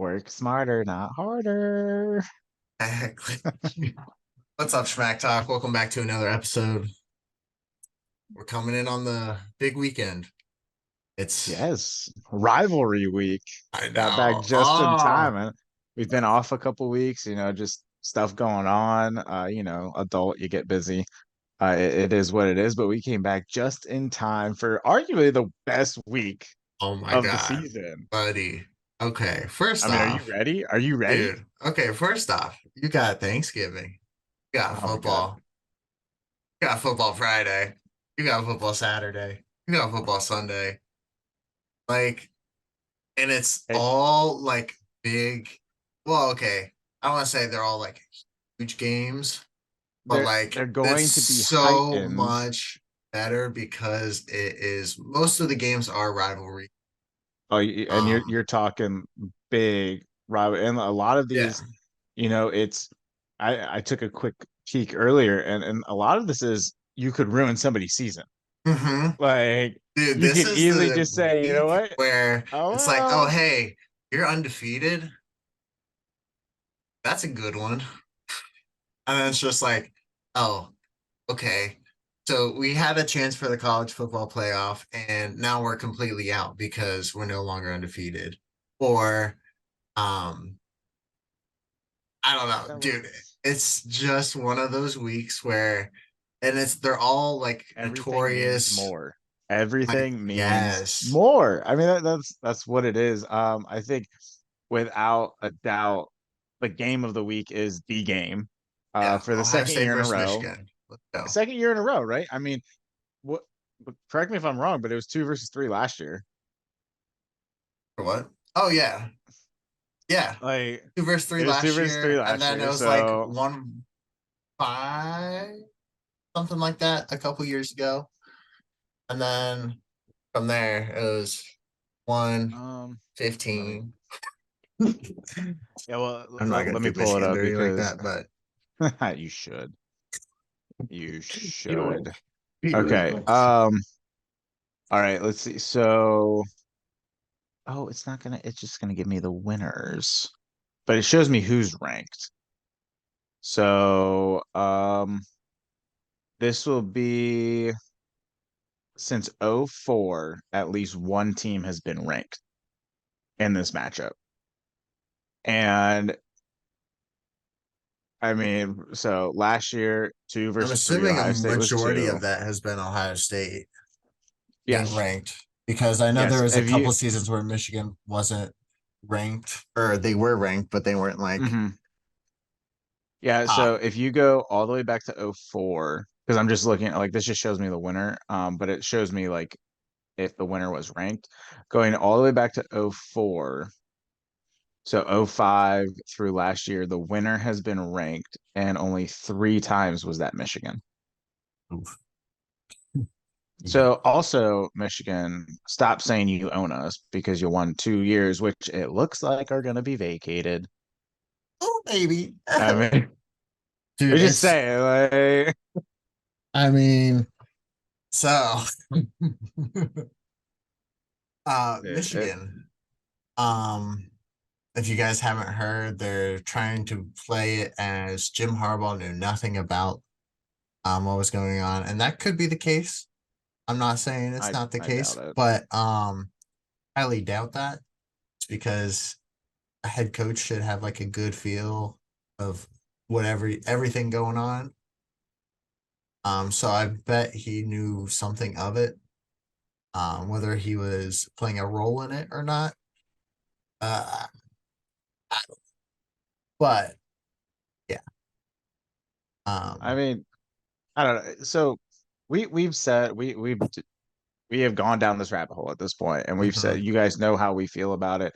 Work smarter, not harder. Exactly. What's up, Schmac Talk? Welcome back to another episode. We're coming in on the big weekend. It's, Yes, rivalry week. I Got back know. just in Oh, time. And we've been off a couple weeks, just stuff going on. Adult, you get busy. It is what it is, but we came back just in time for arguably the best week oh my of the God, season. buddy. Okay, first I mean, are you off, ready? Are you ready? dude. Okay, first off, you got Thanksgiving. You got Oh my God. football. You got football Friday. You got football Saturday. You got football Sunday. Like, and it's It, all like big. Well, okay. I want to say they're all like huge games. But they're like it's going to be so heightened. much better because it is most of the games are rivalry. Oh, and Um, you're talking big, Robert, and a lot of yeah. these, it's I took a quick peek earlier, and a lot of this is you could ruin somebody's season. Hmm. Like Dude, you this could is easily the just say, you know week what? where Oh it's like, oh well, hey, you're undefeated. That's a good one. And then it's just like, oh, okay. So we had a chance for the college football playoff, and now we're completely out because we're no longer undefeated. Or um I don't know, that dude. was It's just one of those weeks where, and they're all like everything means notorious. more. Like, Everything means yes, more. I mean, that's what it is. I think without a doubt, the game of the week is the game. yeah. For the Ohio second State year in a versus row. Michigan. Let's go. Second year in a row, right? I mean, what? Correct me if I'm wrong, but it was two versus three last year. For what? Oh yeah, yeah. Like 2 versus 3 it was two last versus three year, and last then it year. was like So 1-5, something like that, a couple years ago, and then from there it was one let me. fifteen. Yeah, well, I'm not gonna let me do pull it Michigan up dirty like because that, but you should. You you know, should. Peter. Okay. All right. Let's see. So, oh, it's not gonna. It's just gonna give me the winners, but it shows me who's ranked. So, this will be since '04. At least one team has been ranked in this matchup. And I mean, so last year, two I'm versus three, assuming a Ohio State was majority two. of that has been Ohio State being Yes. ranked because I know Yes. there was a Have you? couple seasons where Michigan wasn't ranked, or they were ranked, but they weren't like Hmm. Yeah. top. So if you go all the way back to '04, because I'm just looking at like this just shows me the winner. But it shows me like if the winner was ranked, going all the way back to '04. So '05 through last year, the winner has been ranked, and only three times was that Michigan. Oof. Yeah. So also, Michigan, stop saying you own us because you won 2 years, which it looks like are going to be vacated. Oh, maybe. I mean, Dude, we're just it's, saying, like, I mean, so it, Michigan. Um, if you guys haven't heard, they're trying to play it as Jim Harbaugh knew nothing about what was going on, and that could be the case. I'm not saying it's not the I doubt case, it. but highly doubt that. It's because a head coach should have like a good feel of whatever everything going on. So I bet he knew something of it, whether he was playing a role in it or not. Uh, but yeah, I um, mean, I don't know. So we've said we have gone down this rabbit hole at this point, and we've said mhm. you guys know how we feel about it.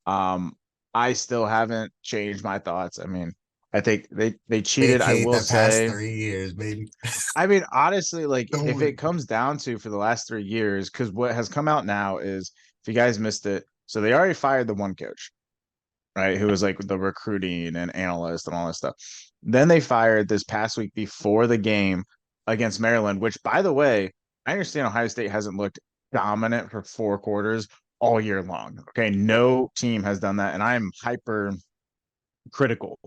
Um, I still haven't changed my thoughts. I mean, I think they cheated. I Vacate will the past say. 3 years, baby. I mean, honestly, like if Don't. it comes down to for the last 3 years, because what has come out now is if you guys missed it, so they already fired the one coach, right? Who was like the recruiting and analyst and all this stuff. Then they fired this past week before the game against Maryland, which by the way, I understand Ohio State hasn't looked dominant for 4 quarters, all year long. Okay, no team has done that, and I'm hyper critical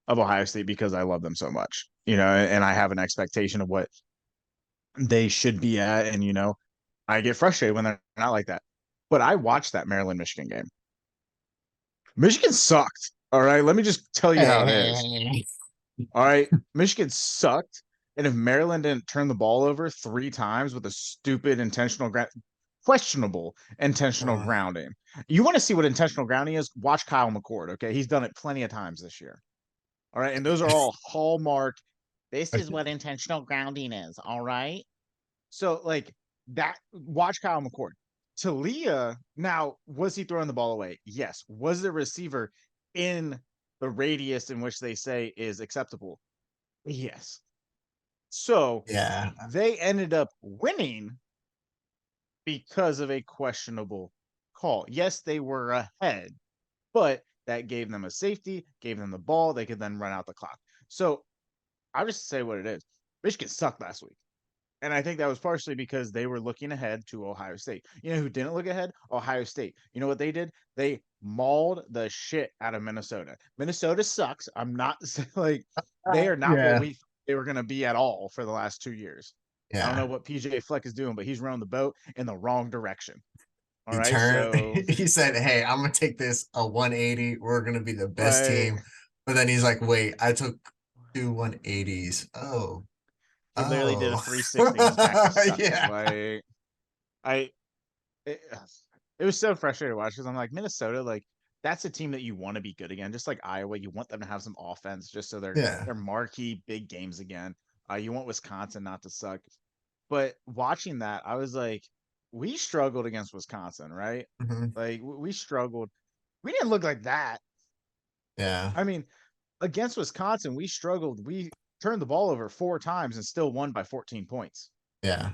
of Ohio State because I love them so much, and I have an expectation of what they should be at, and I get frustrated when they're not like that. But I watched that Maryland Michigan game. Michigan sucked. All right, let me just tell you how it is. Hey. All right, Michigan sucked, and if Maryland didn't turn the ball over 3 times with a stupid questionable intentional Uh, grounding. You want to see what intentional grounding is? Watch Kyle McCord. Okay, he's done it plenty of times this year. All right, and those are all hallmark. This is what intentional grounding is. All right, so like that. Watch Kyle McCord. Talia, now was he throwing the ball away? Yes. Was the receiver in the radius in which they say is acceptable? Yes. So yeah, they ended up winning because of a questionable call. Yes, they were ahead, but that gave them a safety, gave them the ball. They could then run out the clock. So I'll just say what it is. Michigan sucked last week. And I think that was partially because they were looking ahead to Ohio State. You know who didn't look ahead? Ohio State. You know what they did? They mauled the shit out of Minnesota. Minnesota sucks. I'm not like they are not what yeah, we they were going to be at all for the last 2 years. I don't yeah. know what PJ Fleck is doing, but he's rowing the boat in the wrong direction. All He right. turned. So, He said, "Hey, I'm gonna take this a 180. We're gonna be the best like, team." But then he's like, "Wait, I took two 180s. Oh, he literally did a oh, 360 and is back to sucking. yeah, I, it, it was so frustrating to watch because I'm like Minnesota, like that's a team that you want to be good again, just like Iowa. You want them to have some offense, just so yeah, they're marquee big games again. You want Wisconsin not to suck, but watching that, I was like, we struggled against Wisconsin, right? mhm, Like we struggled. We didn't look like that. yeah, I mean, against Wisconsin, we struggled. We turned the ball over 4 times and still won by 14 points. yeah,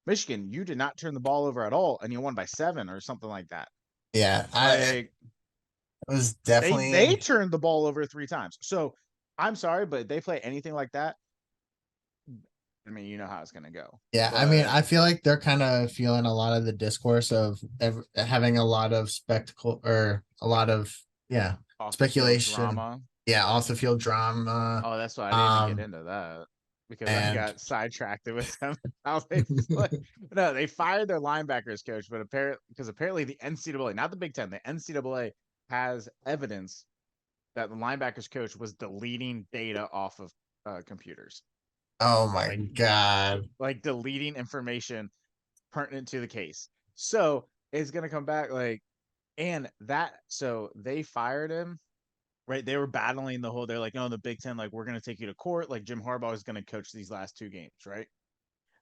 Michigan, you did not turn the ball over at all, and you won by 7 or something like that. yeah. It Like was they definitely, turned the ball over 3 times. So I'm sorry, but if they play anything like that, I mean, you know how it's gonna go. yeah. I mean, But I feel like they're kind of feeling a lot of the discourse of having a lot of spectacle or a lot of yeah off the field speculation. drama. Yeah, off the field drama. Oh, that's why I didn't even get Um, into that because I and got sidetracked with them. How they play. No, they fired their linebackers coach, but apparently the NCAA, not the Big Ten, the NCAA has evidence that the linebackers coach was deleting data off of computers, oh my like god, like deleting information pertinent to the case. So it's gonna come back like, and that so they fired him. Right, they were battling the whole. They're like, no, the Big Ten, like, we're gonna take you to court. Like Jim Harbaugh is gonna coach these last 2 games, right?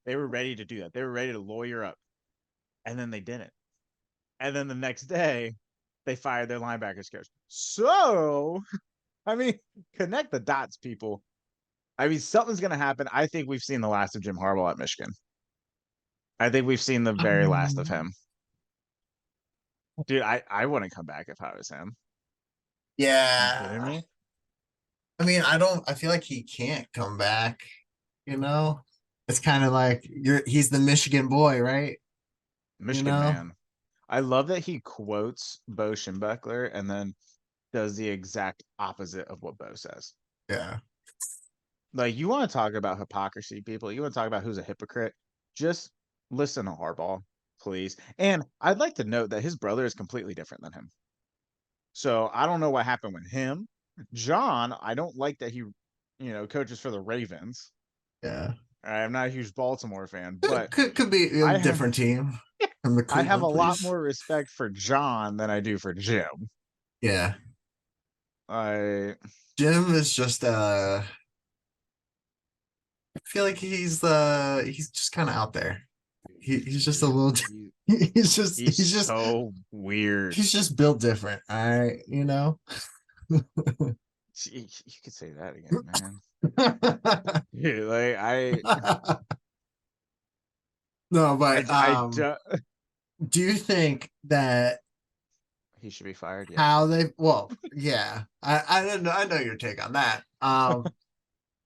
They were ready to do that. They were ready to lawyer up, and then they didn't. And then the next day, they fired their linebackers coach. So, I mean, connect the dots, people. I mean, something's gonna happen. I think we've seen the last of Jim Harbaugh at Michigan. I think we've seen the very last of um, him. Dude, I wouldn't come back if I was him. You kidding yeah. me? I mean, I don't. I feel like he can't come back. You know, it's kind of like He's the Michigan boy, right? You Michigan know. man. I love that he quotes Bo Schembechler and then does the exact opposite of what Bo says. Yeah. Like, you want to talk about hypocrisy, people? You want to talk about who's a hypocrite? Just listen to Harbaugh, please. And I'd like to note that his brother is completely different than him. So I don't know what happened with him. John, I don't like that he coaches for the Ravens. Yeah. I'm not a huge Baltimore fan, Could, but could could be a I have different team from the I have a Cleveland, lot please. more respect for John than I do for Jim. Yeah. I Jim is just I feel like he's just kind of out there. He's just a dude, little he's just he's so weird. he's just built different. All right, you know. You could say that again, man. Dude, like No, I but I do, do you think that he should be fired. Yeah. how they well, yeah, I know your take on that.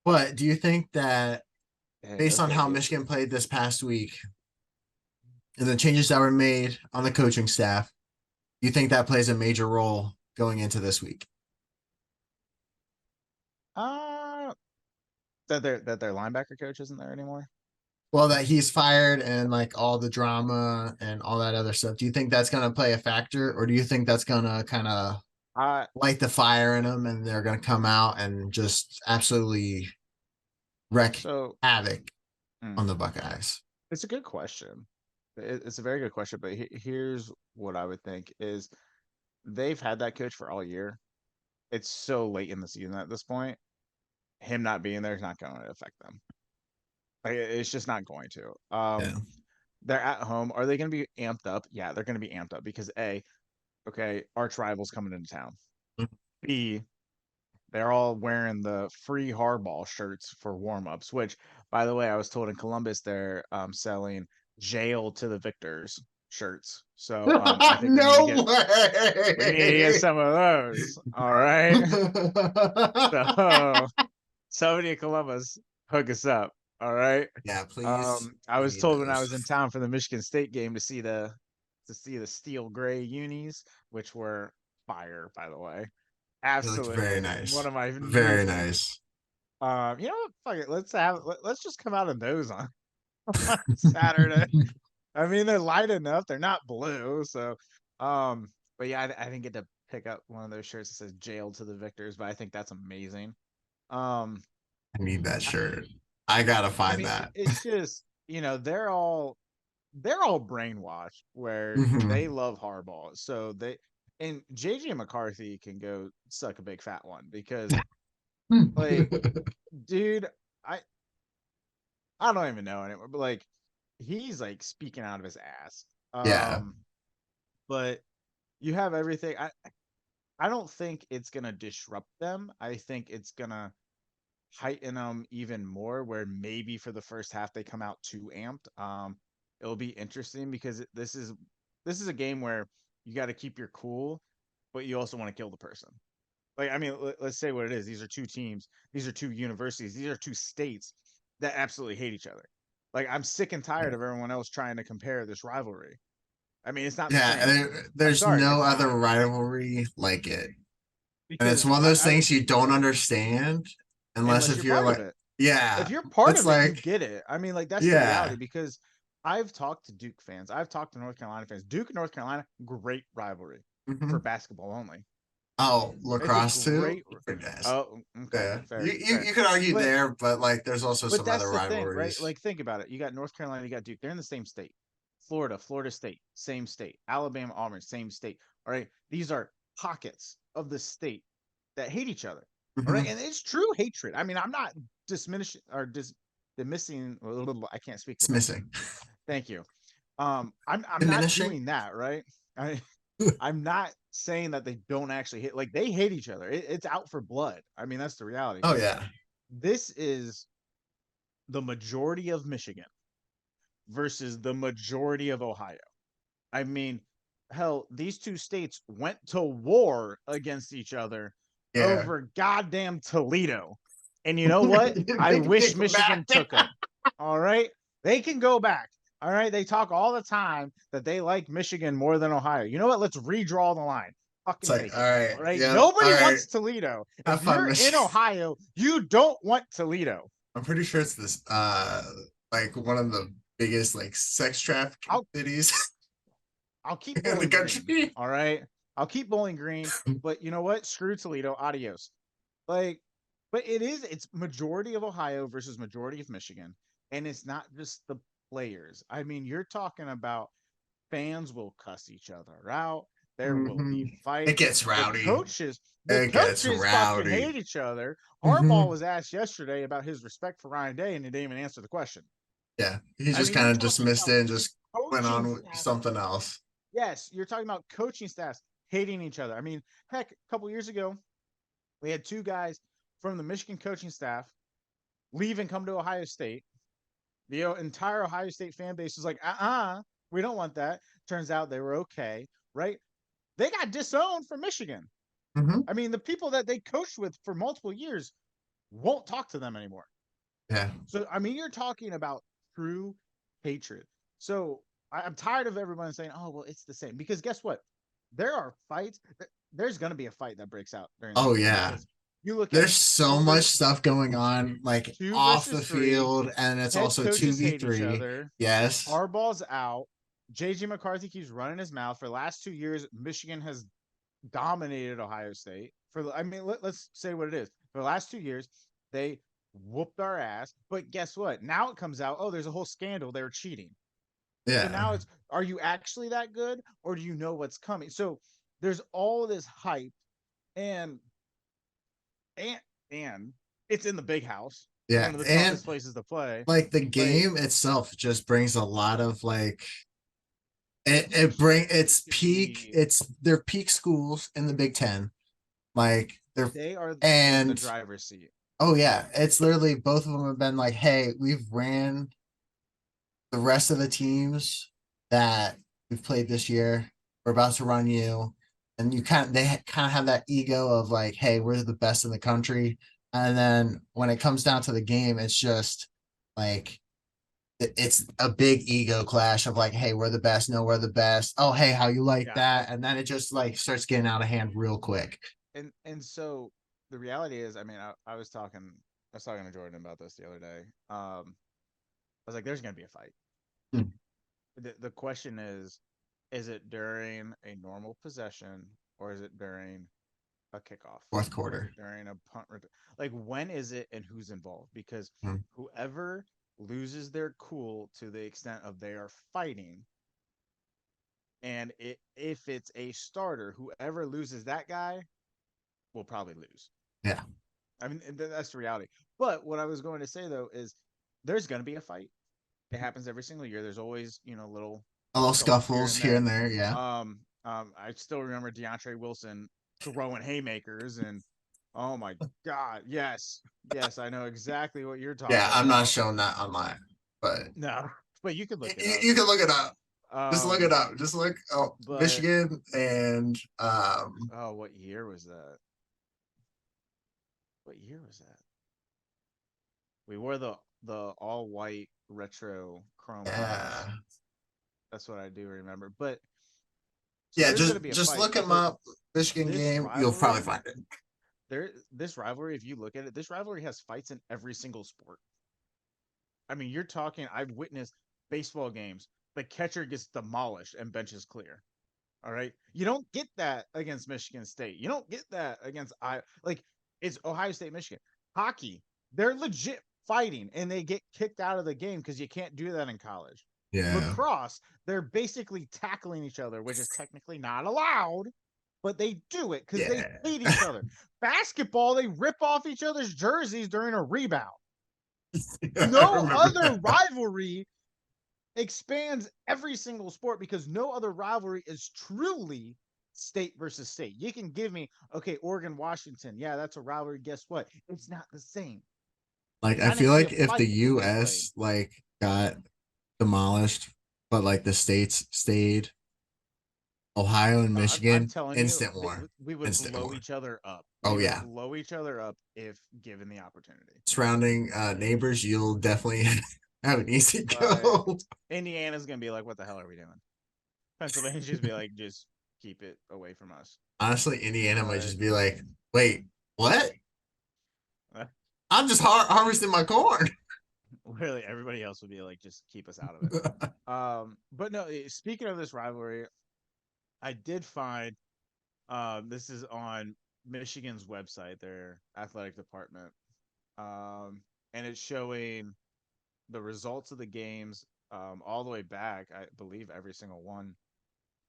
But do you think that based on Okay. how Michigan played this past week and the changes that were made on the coaching staff, You think that plays a major role going into this week? Uh that their linebacker coach isn't there anymore. Well, that he's fired and like all the drama and all that other stuff. Do you think that's going to play a factor, or do you think that's going to kind of I light the fire in them and they're going to come out and just absolutely wreak so havoc mm, on the Buckeyes? it's a good question. It's a very good question, but here's what I would think is they've had that coach for all year. It's so late in the season at this point. Him not being there is not going to affect them. Like, it's just not going to. Yeah. They're at home. Are they going to be amped up? Yeah, they're going to be amped up because A, okay, arch rivals coming into town. B, they're all wearing the free hardball shirts for warm-ups, which, by the way, I was told in Columbus they're selling jail to the victors shirts. So I think No we need to get way. some of those. All right. So somebody in Columbus hook us up. All right. Yeah, please. I We was need told when I those. was in town for the Michigan State game to see the steel gray unis, which were fire, by the way. It looked very Absolutely one nice. of my new Very things. nice. You know what? Fuck it. Let's just come out in those on, on Saturday. I mean, they're light enough. They're not blue, so um. But yeah, I didn't get to pick up one of those shirts that says "Jail to the Victors," but I think that's amazing. Um, I need that I, shirt. I gotta I find mean, that. it's just they're all brainwashed where they Mhm. love Harbaugh, so they and JJ McCarthy can go suck a big fat one because like, dude, I I don't even know anymore, but like he's like speaking out of his ass. Yeah. But you have everything. I don't think it's gonna disrupt them. I think it's gonna heighten them even more. Where maybe for the first half they come out too amped. It'll be interesting because this is a game where you got to keep your cool, but you also want to kill the person. Like, I mean, let's say what it is. These are two teams. These are two universities. These are two states that absolutely hate each other. Like, I'm sick and tired of everyone else trying to compare this rivalry. I mean, it's not the Yeah. same. I'm There's sorry, no it's other not rivalry like it. And it's because one of those things you don't understand unless unless if you're you're part of like, it. If yeah, you're part it's of it, you like, get it. I mean, like that's the reality yeah. because I've talked to Duke fans. I've talked to North Carolina fans. Duke and North Carolina, great rivalry for Hmm. basketball only. Oh, It's a lacrosse too? great. Yes. Oh, okay, Yeah. fair, fair. You could argue But there, but like there's also some that's other the thing, right? rivalries. Like think about it. You got North Carolina, you got Duke. They're in the same state. Florida, Florida State, same state. Alabama, Auburn, same state. All right. These are pockets of the state that hate each other. All right. Hmm. And it's true hatred. I mean, I'm not diminishing or dismissing. I can't speak It's today. missing. Thank you. I'm not Diminishing? doing that, right? I I'm not saying that they don't actually hate like they hate each other. It's out for blood. I mean, that's the reality. Oh yeah. This is the majority of Michigan versus the majority of Ohio. I mean, hell, these two states went to war against each other Yeah. over goddamn Toledo. And you know what? I They can wish go back. Michigan took them. All right. They can go back. All right. They talk all the time that they like Michigan more than Ohio. You know what? Let's redraw the line. It's Fucking like, take all it. right, All right. yep, all Nobody right. wants Toledo. Have If fun, you're in Michigan. Ohio, you don't want Toledo. I'm pretty sure it's this like one of the biggest like sex trafficking I'll cities I'll keep in the Bowling Green. country. All right. I'll keep Bowling Green, but you know what? Screw Toledo. Adios. Like, but it's majority of Ohio versus majority of Michigan. And it's not just the players. I mean, you're talking about fans will cuss each other out. There will Hmm. be It fights. gets rowdy. The It gets coaches fucking rowdy. hate each other. Hmm. Harbaugh was asked yesterday about his respect for Ryan Day, and he didn't even answer the question. Yeah, he I just mean, you're kind of talking dismissed about it and just went coaching on with staff. something else. Yes, you're talking about coaching staffs hating each other. I mean, heck, a couple years ago, we had two guys from the Michigan coaching staff leave and come to Ohio State. The entire Ohio State fan base was like, we don't want that. Turns out they were okay, right? They got disowned from Michigan. Hmm. I mean, the people that they coached with for multiple years won't talk to them anymore. Yeah. So, I mean, you're talking about true hatred. So, I'm tired of everyone saying, oh, well, it's the same. Because guess what? there are fights. There's going to be a fight that breaks out during this Oh weekend yeah. because you look at There's so much two stuff going on, like two off the versus three. field, and it's Head also coaches hate each 2v3. other. Yes. Harbaugh's out. JJ McCarthy keeps running his mouth. For the last 2 years, Michigan has dominated Ohio State. Let's say what it is. For the last 2 years, they whooped our ass. But guess what? Now it comes out, oh, there's a whole scandal. They're cheating. So Yeah. now it's, are you actually that good, or do you know what's coming? So there's all this hype, and and and it's in the big house, Yeah. one of the And toughest places to play. like the Like, game itself just brings a lot of like it, it's it bring it's peak, crazy. it's their peak schools in the Big Ten. Like they're They are in the and driver's seat. oh yeah, it's literally both of them have been like, hey, we've ran the rest of the teams that we've played this year. We're about to run you, and they kind of have that ego of like, hey, we're the best in the country. And then when it comes down to the game, it's just like it's a big ego clash of like, hey, we're the best. No, we're the best. Oh, hey, how you like Yeah, that? And then it just like starts getting out of hand real quick. and so the reality is, I mean, I was talking to Jordan about this the other day. I was like, there's gonna be a fight. Hmm. The question is it during a normal possession, or is it during a kickoff, Fourth or is quarter. it during a punt return? Like, when is it and who's involved? Because Hmm. whoever loses their cool to the extent of they are fighting, and if it's a starter, whoever loses that guy will probably lose. Yeah. I mean, that's the reality. But what I was going to say though is there's going to be a fight. It happens every single year. There's always, little A little scuffles here scuffles and here there. and there. Yeah. I still remember DeAndre Wilson throwing haymakers, and oh my god, yes, yes, I know exactly what you're Yeah. talking I'm not about. showing that online, but No, but you could look it you, up. you can look it up. Just look it Um, up. Just look. Oh, but Michigan and oh, what year was that? What year was that? We wore the all white retro chrome helmets. yeah, That's what I do remember. But so yeah. there's going to be a Just fight, look him but up. Michigan this game. You'll probably rivalry, find it. this rivalry, if you look at it, this rivalry has fights in every single sport. I mean, you're talking. I've witnessed baseball games. The catcher gets demolished and benches clear. All right, you don't get that against Michigan State. You don't get that against like it's Ohio State, Michigan. Hockey, they're legit fighting and they get kicked out of the game because you can't do that in college. Yeah, Lacrosse, they're basically tackling each other, which is technically not allowed, but they do it because they yeah. hate each other. Basketball, they rip off each other's jerseys during a rebound. I No remember other that. rivalry expands every single sport because no other rivalry is truly state versus state. You can give me, okay, Oregon, Washington. Yeah, that's a rivalry. Guess what? It's not the same. Like I Not feel actually a like if the fight between being played. U.S. like got demolished, but like the states stayed, Ohio and I'm Michigan, telling you, instant war, we would instant blow war. each other up. We Oh would yeah, blow each other up if given the opportunity. surrounding neighbors, you'll definitely have an easy But go. Indiana's gonna be like, what the hell are we doing? Pennsylvania's just be like, just keep it away from us. Honestly, Indiana might But just be like, wait, what? I'm just harvesting my corn. really, everybody else would be like, just keep us out of it. But no, speaking of this rivalry, I did find this is on Michigan's website, their athletic department, and it's showing the results of the games all the way back. I believe every single one,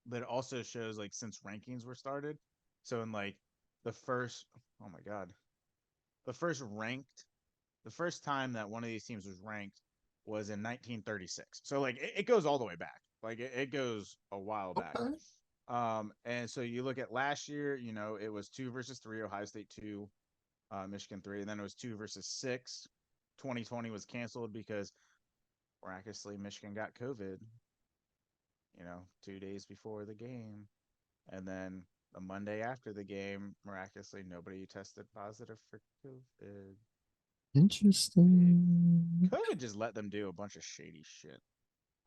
but it also shows like since rankings were started. So in like the first, oh my god, the first ranked, the first time that one of these teams was ranked was in 1936. So like it goes all the way back. Like it goes a while back. Okay. And so you look at last year, it was 2 versus 3, Ohio State 2, Michigan 3, and then it was 2 versus 6. 2020 was canceled because miraculously Michigan got COVID, 2 days before the game. And then the Monday after the game, miraculously nobody tested positive for COVID. Interesting. COVID just let them do a bunch of shady shit.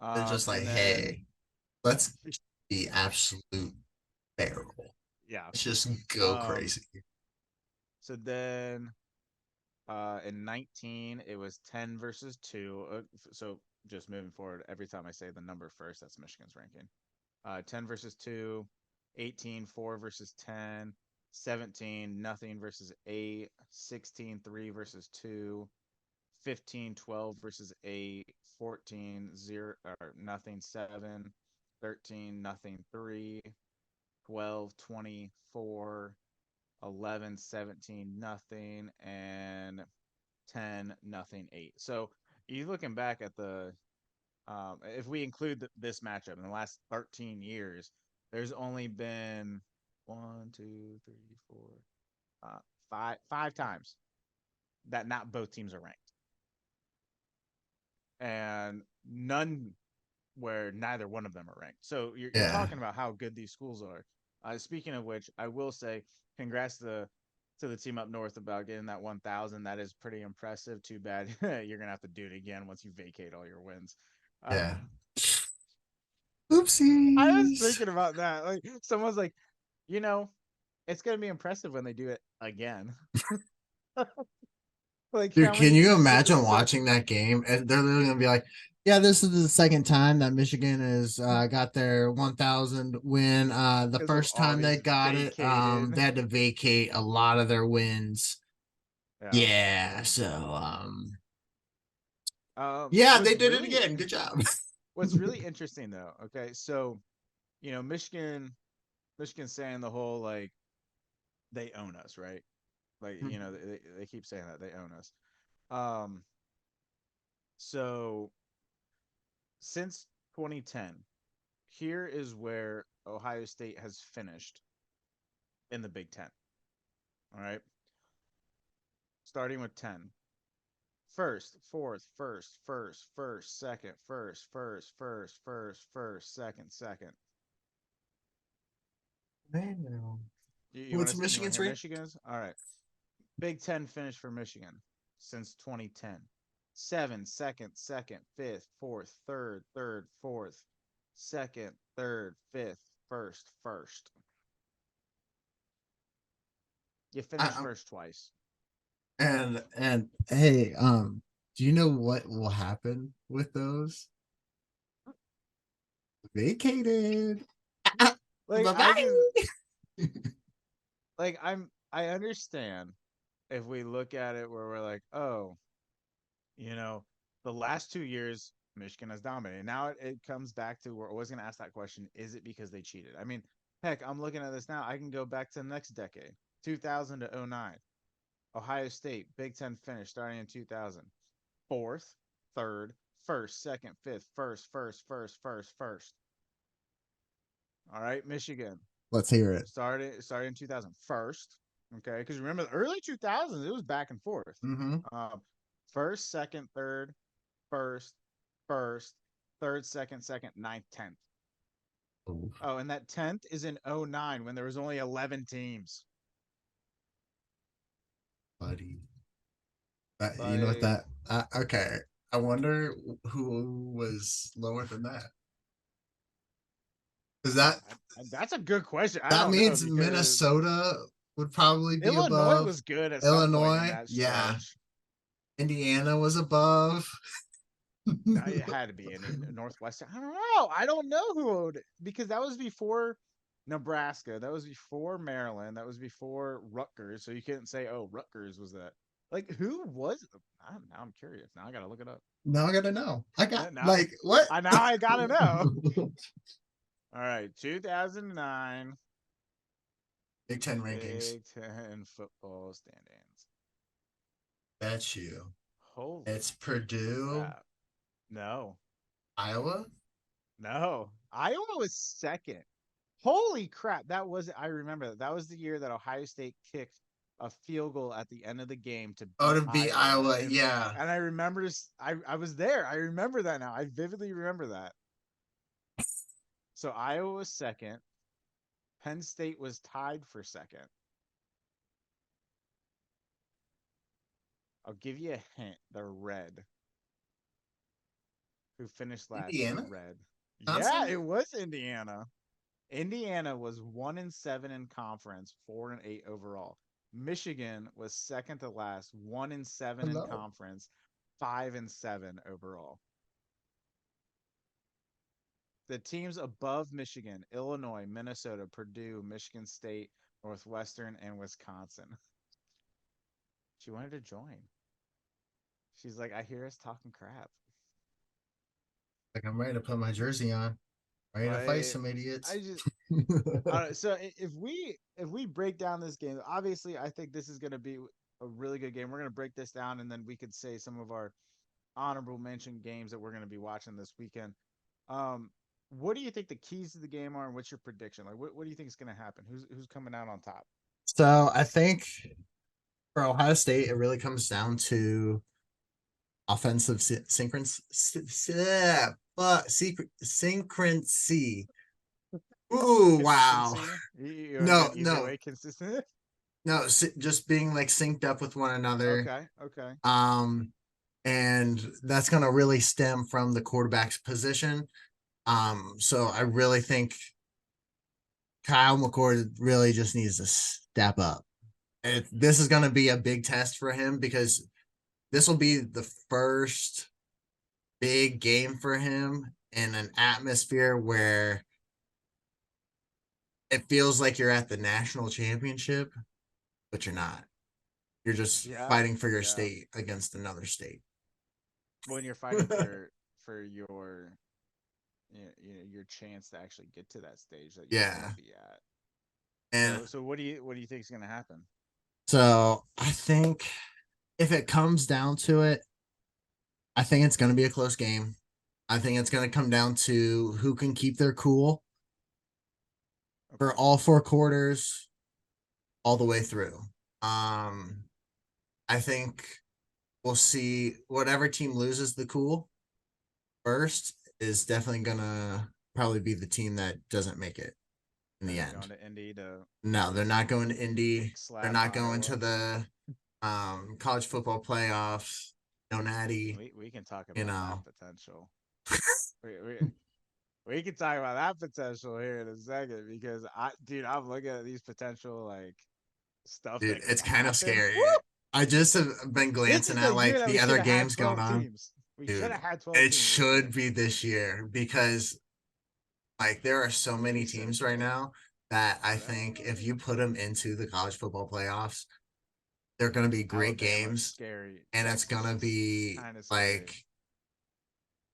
They're just like, And then hey, let's be absolute terrible. Yeah. Let's just go Um, crazy. so then in 19, it was 10 versus 2. So just moving forward, every time I say the number first, that's Michigan's ranking. 10 versus 2, 18, 4 versus 10, 17, nothing versus 8, 16, 3 versus 2, 15, 12 versus 8, 14, 0, or nothing, 7, 13, nothing, 3, 12, 24, 11, 17, nothing, and 10, nothing, 8. So you looking back at the if we include this matchup in the last 13 years, there's only been one, two, three, four, five times that not both teams are ranked, and none where neither one of them are ranked. So you're Yeah. talking about how good these schools are. Speaking of which, I will say congrats to the team up north about getting that 1,000. That is pretty impressive. Too bad you're gonna have to do it again once you vacate all your wins. Yeah. I was Oopsies. thinking about that. Like someone's like, you know, it's gonna be impressive when they do it again. Like Dude, how can many you times is imagine this gonna watching that game? And they're literally gonna be like, "Yeah, this is the second time that Michigan has got their 1,000 win. The because of first all time they these got it, they vacated? had to vacate a lot of their wins. Yeah. Yeah, so Um yeah, they what's did it really again. Good job. what's really interesting though, okay, so Michigan's saying the whole like they own us, right? Like, they keep saying that they own us. Um so since 2010, here is where Ohio State has finished in the Big Ten. All right. Starting with 10. First, fourth, first, second, second, second. Man, You want what's to Michigan's hear rank? Michigan's? All right. Big Ten finish for Michigan since 2010. Seven, second, second, fifth, fourth, fourth, second, third, fifth, first, first. You finish I, first twice. and hey, do you know what will happen with those? Vacated. Like Bye I just bye. I understand if we look at it where we're like, oh, you know, the last 2 years Michigan has dominated. Now it comes back to we're always going to ask that question: is it because they cheated? I mean, heck, I'm looking at this now. I can go back to the next decade, 2000 to '09. Ohio State Big Ten finish starting in 2000. Fourth, third, first, second, fifth, first. All right, Michigan Let's hear it. started in 2000. First, okay, because remember the early 2000s, it was back and forth. Mm-hmm. Um, first, second, third, first, first, third, second, ninth, 10th. Oh, Oh, and that 10th is in '09 when there was only 11 teams. buddy. You know what Like, that? Okay. I wonder who was lower than that. Because that's a good question. I that don't know means because Minnesota would probably be Illinois above was good at some point in Illinois. that Yeah. stretch. Indiana was above. It had to be in Northwestern. I don't know. I don't know who would, because that was before Nebraska. That was before Maryland. That was before Rutgers. So you couldn't say, "Oh, Rutgers was that." Like, who was? Now I'm curious. Now I gotta look it up. Now I gotta know. I got Now like what? I gotta know. All right, 2009 Big Ten rankings. Big Ten football standings. That's you. Holy It's Purdue, crap! No, Iowa. no. Iowa was second. Holy crap! That was I remember that. That was the year that Ohio State kicked a field goal at the end of the game to Oh, beat to beat Iowa, Iowa. Yeah. and I remember I was there. I remember that now. I vividly remember that. So Iowa was second. Penn State was tied for second. I'll give you a hint. They're red. Who finished last? They're Indiana. red. Yeah, Wisconsin. it was Indiana. Indiana was 1-7 in conference, 4-8 overall. Michigan was second to last, 1-7 in Hello. conference, 5-7 overall. The teams above Michigan: Illinois, Minnesota, Purdue, Michigan State, Northwestern, and Wisconsin. She wanted to join. She's like, I hear us talking crap. Like I'm ready to put my jersey on, ready to fight Like, some I idiots. just so if we break down this game, obviously I think this is going to be a really good game. We're going to break this down, and then we could say some of our honorable mention games that we're going to be watching this weekend. Um, what do you think the keys to the game are, and what's your prediction? Like, what do you think is going to happen? Who's coming out on top? So I think for Ohio State, it really comes down to offensive synchroncy. Ooh, wow. Consistency. You want to go No, an easier no, way? Consistent. no. Just being like synced up with one another. Okay. Okay. Um, and that's gonna really stem from the quarterback's position. So I really think Kyle McCord really just needs to step up. This is going to be a big test for him because this will be the first big game for him in an atmosphere where it feels like you're at the national championship, but you're not. You're just Yeah. fighting for your Yeah. state against another state. When you're fighting for your chance to actually get to that stage that you want to Yeah. be at. And So what do you think is going to happen? so I think if it comes down to it, I think it's going to be a close game. I think it's going to come down to who can keep their cool for Okay. all four quarters, all the way through. Um, I think we'll see whatever team loses the cool first is definitely gonna probably be the team that doesn't make it in the They're not end. going to Indy to No, they're not going to Indy. They're slap not going to Iowa. the college football playoffs. No natty, We can talk you about that know. potential. We, we we can talk about that potential here in a second because I'm looking at these potential like stuff Dude, that could it's kind of happen. Woo! scary. I just have been This glancing is the at year like that the we should other have had games going 12 on. teams. We should Dude, have had 12 it teams this should year. be this year because like there are so It'd many be so teams right cool. now that I think if Right. you put them into the college football playoffs, they're going to be great Alabama, games scary. and it's going to Texas, be kind of scary. like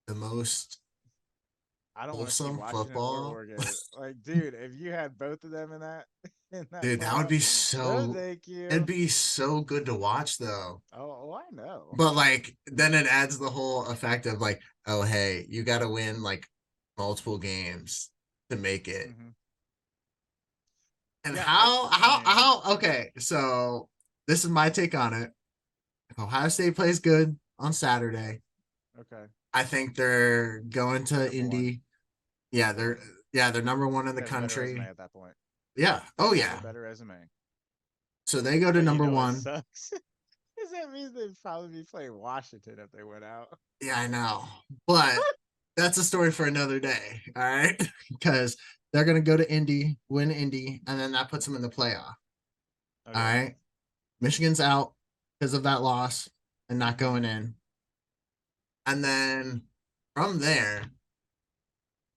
the most I don't want to see wholesome Washington or football. Oregon. Like, dude, if you had both of them in that in that Dude, that would playoff, be no, so thank it'd you. be so good to watch though. Oh, I know. But like then it adds the whole effect of like, oh hey, you got to win like multiple games to make it. Hmm. And Yeah, I mean, how okay, so this is my take on it. If Ohio State plays good on Saturday, okay, I think they're going they're to number one. Indy. Yeah, they're number one in the They have a better resume country. at that point. Yeah. Oh They have a yeah. better resume. So they go to But you number know what one. sucks? Is that means they'd probably be playing Washington if they went out. Yeah, I know. But that's a story for another day. All right. Because they're gonna go to Indy, win Indy, and then that puts them in the playoff. All Okay. right. Michigan's out because of that loss and not Hmm. going in. And then from there,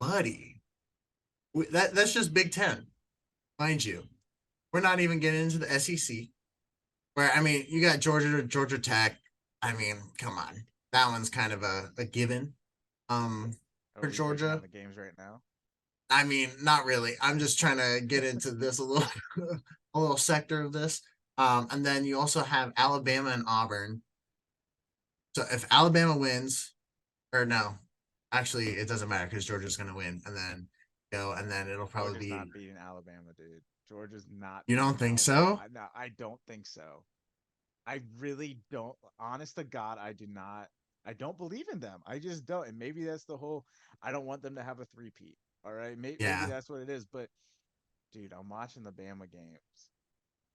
buddy, that's just Big Ten, mind you. We're not even getting into the SEC. Where I mean, you got Georgia Tech. I mean, come on, that one's kind of a given. Are For we breaking down Georgia, the games right now? I mean, not really. I'm just trying to get into this a little, a little sector of this. And then you also have Alabama and Auburn. So if Alabama wins, or no, actually, it doesn't matter because Georgia's going to win, and then and then it'll probably Georgia's be. not beating Alabama, dude. Georgia's not You don't beating think Alabama. so? I don't think so. I really don't. Honest to God, I do not. I don't believe in them. I just don't. And maybe that's the whole. I don't want them to have a three-peat. All right, maybe Yeah. that's what it is. But dude, I'm watching the Bama games,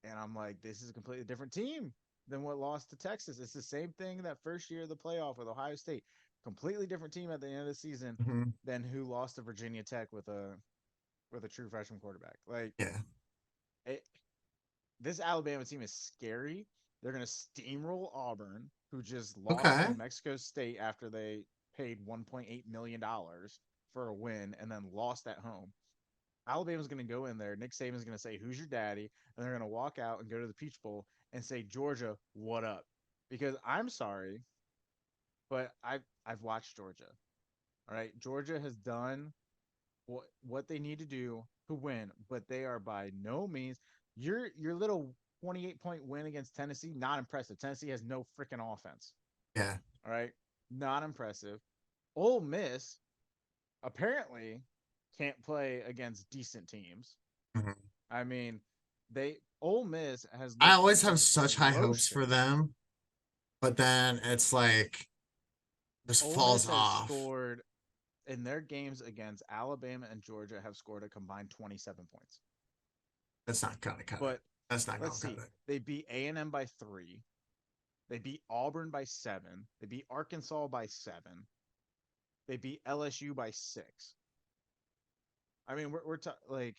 and I'm like, this is a completely different team than what lost to Texas. It's the same thing that first year of the playoff with Ohio State. Completely different team at the end of the season Mm-hmm. than who lost to Virginia Tech with a with a true freshman quarterback. Like Yeah. it, this Alabama team is scary. They're gonna steamroll Auburn, who just lost to Okay. Mexico State after they paid $1.8 million for a win and then lost at home. Alabama's going to go in there. Nick Saban's going to say, "Who's your daddy?" And they're going to walk out and go to the Peach Bowl and say, "Georgia, what up?" Because I'm sorry, but I've watched Georgia. All right, Georgia has done what they need to do to win, but they are by no means your little 28-point win against Tennessee. Not impressive. Tennessee has no freaking offense. Yeah. All right, not impressive. Ole Miss apparently can't play against decent teams. Mhm. I mean, they Ole Miss has I looked always have such high hopes for atrocious. them, but then it's like just Ole falls Miss has off. scored in their games against Alabama and Georgia have scored a combined 27 points. That's not gonna cut it. But That's not let's gonna cut see. it. They beat A&M by 3. They beat Auburn by 7. They beat Arkansas by 7. They beat LSU by 6. I mean, like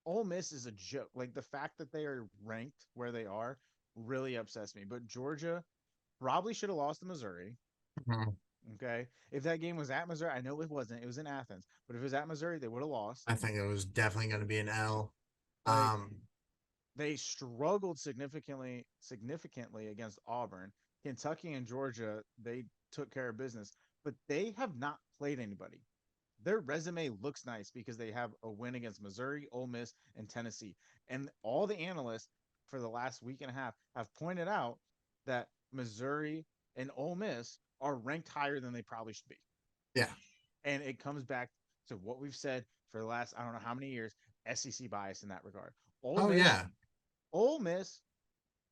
Ole Miss is a joke. Like the fact that they are ranked where they are really upsets me. But Georgia probably should have lost to Missouri. Mhm. Okay. If that game was at Missouri, I know it wasn't. It was in Athens. But if it was at Missouri, they would have lost. I think it was definitely going to be an L. Like Um, they struggled significantly against Auburn. Kentucky and Georgia, they took care of business, but they have not played anybody. Their resume looks nice because they have a win against Missouri, Ole Miss, and Tennessee. And all the analysts for the last week and a half have pointed out that Missouri and Ole Miss are ranked higher than they probably should be. yeah. And it comes back to what we've said for the last I don't know how many years, SEC bias in that regard. Ole Oh Miss, yeah. Ole Miss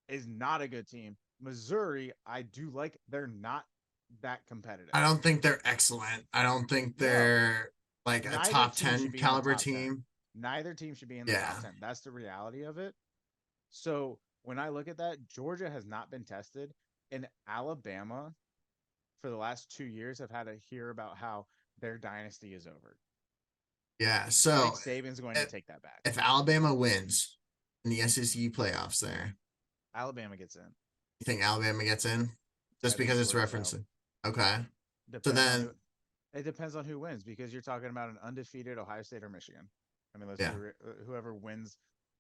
is not a good team. Missouri, I do like. They're not that competitive. I don't think they're excellent. I don't think No, they're like a neither top team should 10 be in the caliber top 10. team. Neither team should be in the top Yeah. 10. That's the reality of it. So when I look at that, Georgia has not been tested. And Alabama, for the last 2 years, have had to hear about how their dynasty is over. Yeah. Nick So Saban's going to if, take that back. if Alabama wins in the SEC playoffs there, Alabama gets in. you think Alabama gets in? I Just think because it's Florida gets out. referencing. Okay. So Depends on then who. It depends on who wins because you're talking about an undefeated Ohio State or Michigan. I mean, let's be yeah. whoever wins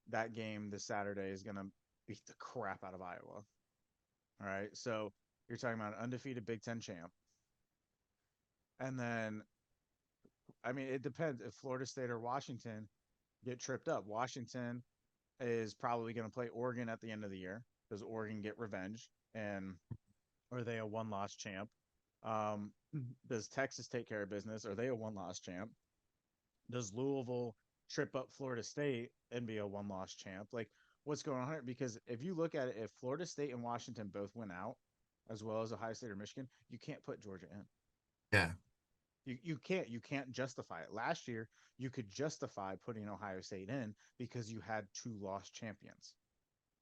that game this Saturday is going to beat the crap out of Iowa. All right. So you're talking about an undefeated Big Ten champ. And then, I mean, it depends if Florida State or Washington get tripped up. Washington is probably going to play Oregon at the end of the year. Does Oregon get revenge? And are they a one loss champ? Um, does Texas take care of business? Are they a one loss champ? Does Louisville trip up Florida State and be a one loss champ? Like, what's going on here? Because if you look at it, if Florida State and Washington both went out, as well as Ohio State or Michigan, you can't put Georgia in. Yeah. You can't justify it. Last year, you could justify putting Ohio State in because you had two lost champions.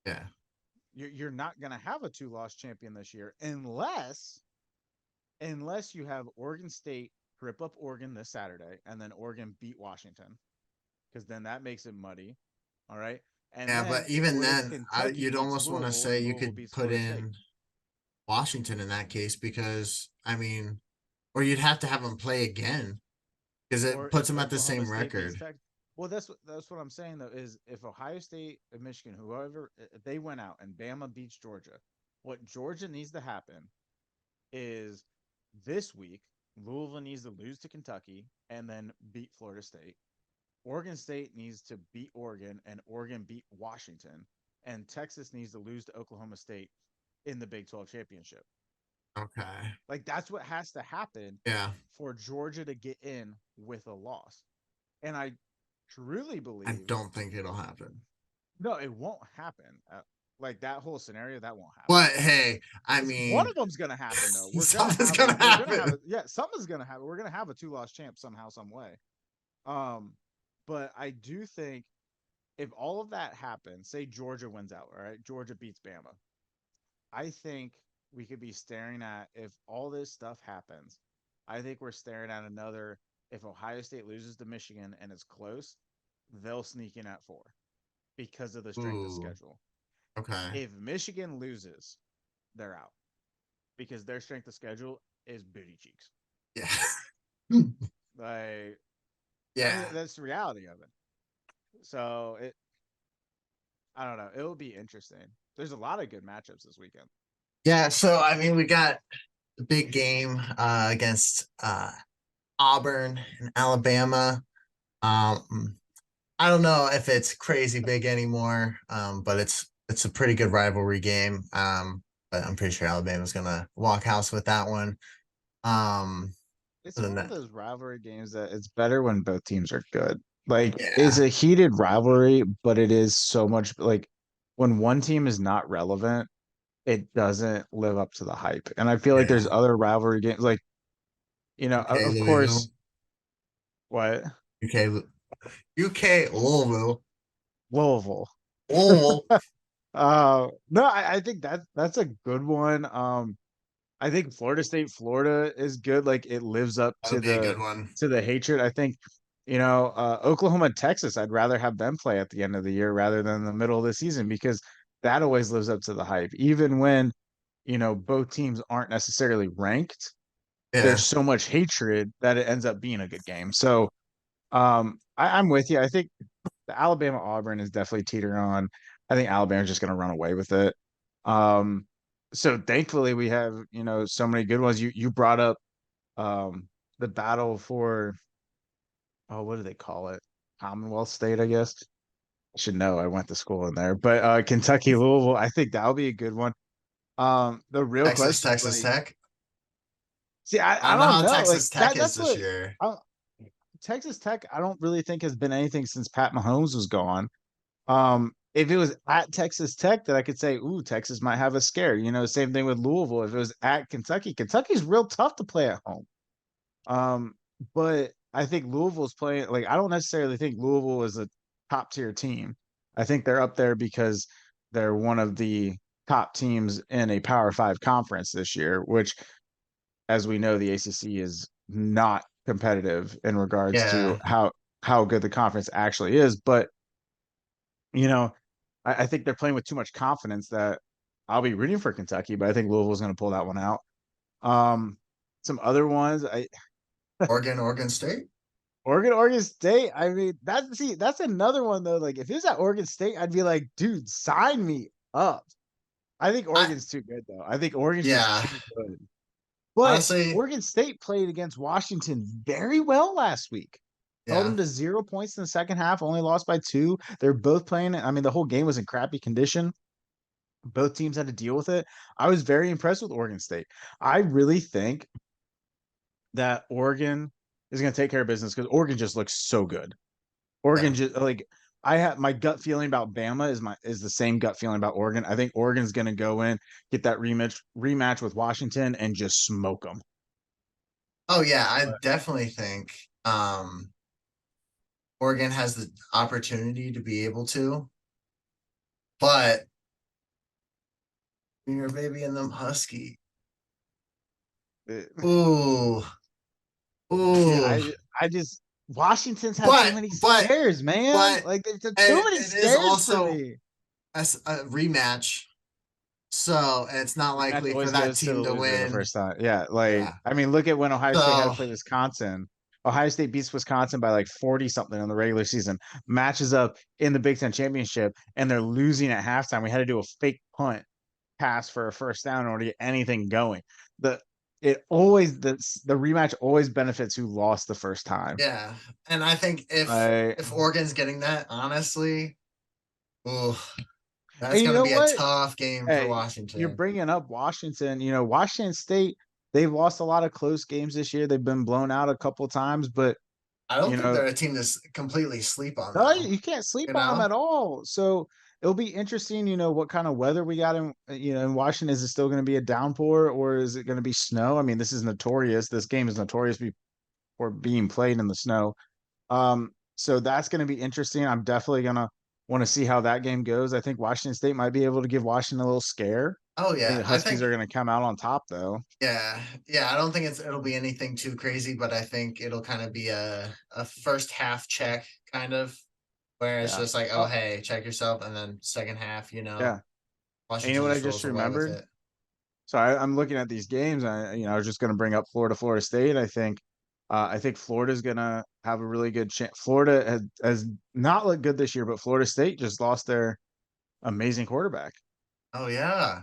Yeah. You're not going to have a two lost champion this year unless you have Oregon State rip up Oregon this Saturday and then Oregon beat Washington because then that makes it muddy. All right. And Yeah, then, but even or if then, Kentucky you'd beats almost want to Louisville say and you Louisville could beats put Florida State, in Washington in that case because I mean, or you'd have to have them play again because it or puts if them at the Oklahoma same State beats record. Texas. Well, that's what I'm saying though is if Ohio State and Michigan, whoever if they went out and Bama beats Georgia, what Georgia needs to happen is this week Louisville needs to lose to Kentucky and then beat Florida State. Oregon State needs to beat Oregon and Oregon beat Washington, and Texas needs to lose to Oklahoma State in the Big 12 championship. Okay. Like that's what has to happen Yeah. for Georgia to get in with a loss. And I truly I believe don't think it'll happen. no, it won't happen. Like that whole scenario, that won't happen. But hey, I One mean, of them's gonna happen though. something's gonna We're gonna have happen. a yeah, something's gonna happen. We're gonna have a two loss champ somehow, some way. Um, but I do think if all of that happens, say Georgia wins out, all right, Georgia beats Bama. I think we could be staring at if all this stuff happens. I think we're staring at another. If Ohio State loses to Michigan and it's close, they'll sneak in at 4 because of the strength of Ooh. schedule. Okay. If Michigan loses, they're out because their strength of schedule is booty cheeks. Yeah. Like, I mean, Yeah. that's the reality of it. So I don't know. It will be interesting. There's a lot of good matchups this weekend. Yeah. So I mean, we got the big game against Auburn and Alabama. I don't know if it's crazy big anymore, but it's a pretty good rivalry game. But I'm pretty sure Alabama's gonna walk house with that one. Um, It's other than one of that, those rivalry games that it's better when both teams are good. Like, it's yeah, a heated rivalry, but it is so much like when one team is not relevant, it doesn't live up to the hype. And I feel like there's yeah. other rivalry games, like, UK of Louisville, course, what? UK UK Louisville, Louisville. Louisville. No, I think that's a good one. I think Florida State, Florida is good. Like it lives up That'll be a good one. to the hatred. I think, Oklahoma, Texas, I'd rather have them play at the end of the year rather than the middle of the season because that always lives up to the hype. Even when, both teams aren't necessarily ranked, there's Yeah, so much hatred that it ends up being a good game. So I'm with you. I think the Alabama Auburn is definitely teetering on. I think Alabama's just going to run away with it. Um, so thankfully we have so many good ones. You brought up the battle for, oh, what do they call it? Commonwealth State, I guess. I should know. I went to school in there, but Kentucky Louisville. I think that'll be a good one. The real Texas, question, Texas like, Tech. see, I I don't know don't how know. Like Texas Tech is that's this what year. I, Texas Tech. I don't really think has been anything since Pat Mahomes was gone. If it was at Texas Tech, that I could say, ooh, Texas might have a scare. Same thing with Louisville. If it was at Kentucky, Kentucky's real tough to play at home. Um, but I think Louisville's playing like I don't necessarily think Louisville is a top tier team. I think they're up there because they're one of the top teams in a Power Five conference this year, which, as we know, the ACC is not competitive in regards to Yeah. how good the conference actually is. But you know, I think they're playing with too much confidence that I'll be rooting for Kentucky, but I think Louisville's going to pull that one out. Um, some other ones, Oregon State. Oregon State. I mean, that's another one though. Like, if it was at Oregon State, I'd be like, dude, sign me up. I think I Oregon's too good though. I think Oregon's just yeah. too good. But Honestly, Oregon State played against Washington very well last week. Held yeah. them to 0 points in the second half, only lost by 2. They're both playing. I mean, the whole game was in crappy condition. Both teams had to deal with it. I was very impressed with Oregon State. I really think that Oregon is going to take care of business because Oregon just looks so good. Oregon Yeah. just like I have my gut feeling about Bama is the same gut feeling about Oregon. I think Oregon's going to go in, get that rematch with Washington and just smoke them. Oh yeah, I definitely think Oregon has the opportunity to be able to, but when you're a baby in them husky. Ooh, Yeah, ooh. I just Washington's had too But many but scares, man. but Like there's too many it is scares for also me. a rematch. So it's not Rematch likely for always that goes to the team to loser the win. first time. Yeah, like Yeah. I mean, look at when Ohio State had to So play Wisconsin. Ohio State beats Wisconsin by like 40 something in the regular season, matches up in the Big Ten championship, and they're losing at halftime. We had to do a fake punt pass for a first down in order to get anything going. The it always the rematch always benefits who lost the first time. yeah. And I think I if Oregon's getting that, honestly, ooh, that's And you gonna know be a what? tough game for Hey, you're Washington. bringing up Washington. Washington State, they've lost a lot of close games this year. They've been blown out a couple times, but I don't you think know, they're a team to completely sleep on no, though. you can't sleep You on them know? at all. So it'll be interesting, what kind of weather we got in Washington. Is it still going to be a downpour or is it going to be snow? I mean, this is notorious. This game is notorious for being played in the snow. So that's going to be interesting. I'm definitely going to want to see how that game goes. I think Washington State might be able to give Washington a little scare. Oh I think yeah. the I Huskies are think going to come out on top, though. yeah. Yeah. I don't think it'll be anything too crazy, but I think it'll kind of be a first half check kind of. where it's Yeah. just like, oh, Oh, hey, check yourself. And then second half, yeah. And you know Washington what I just just rolls away with remembered? it. So I'm looking at these games. I was just going to bring up Florida State. I think Florida's going to have a really good chance. Florida has not looked good this year, but Florida State just lost their amazing quarterback. Oh, yeah.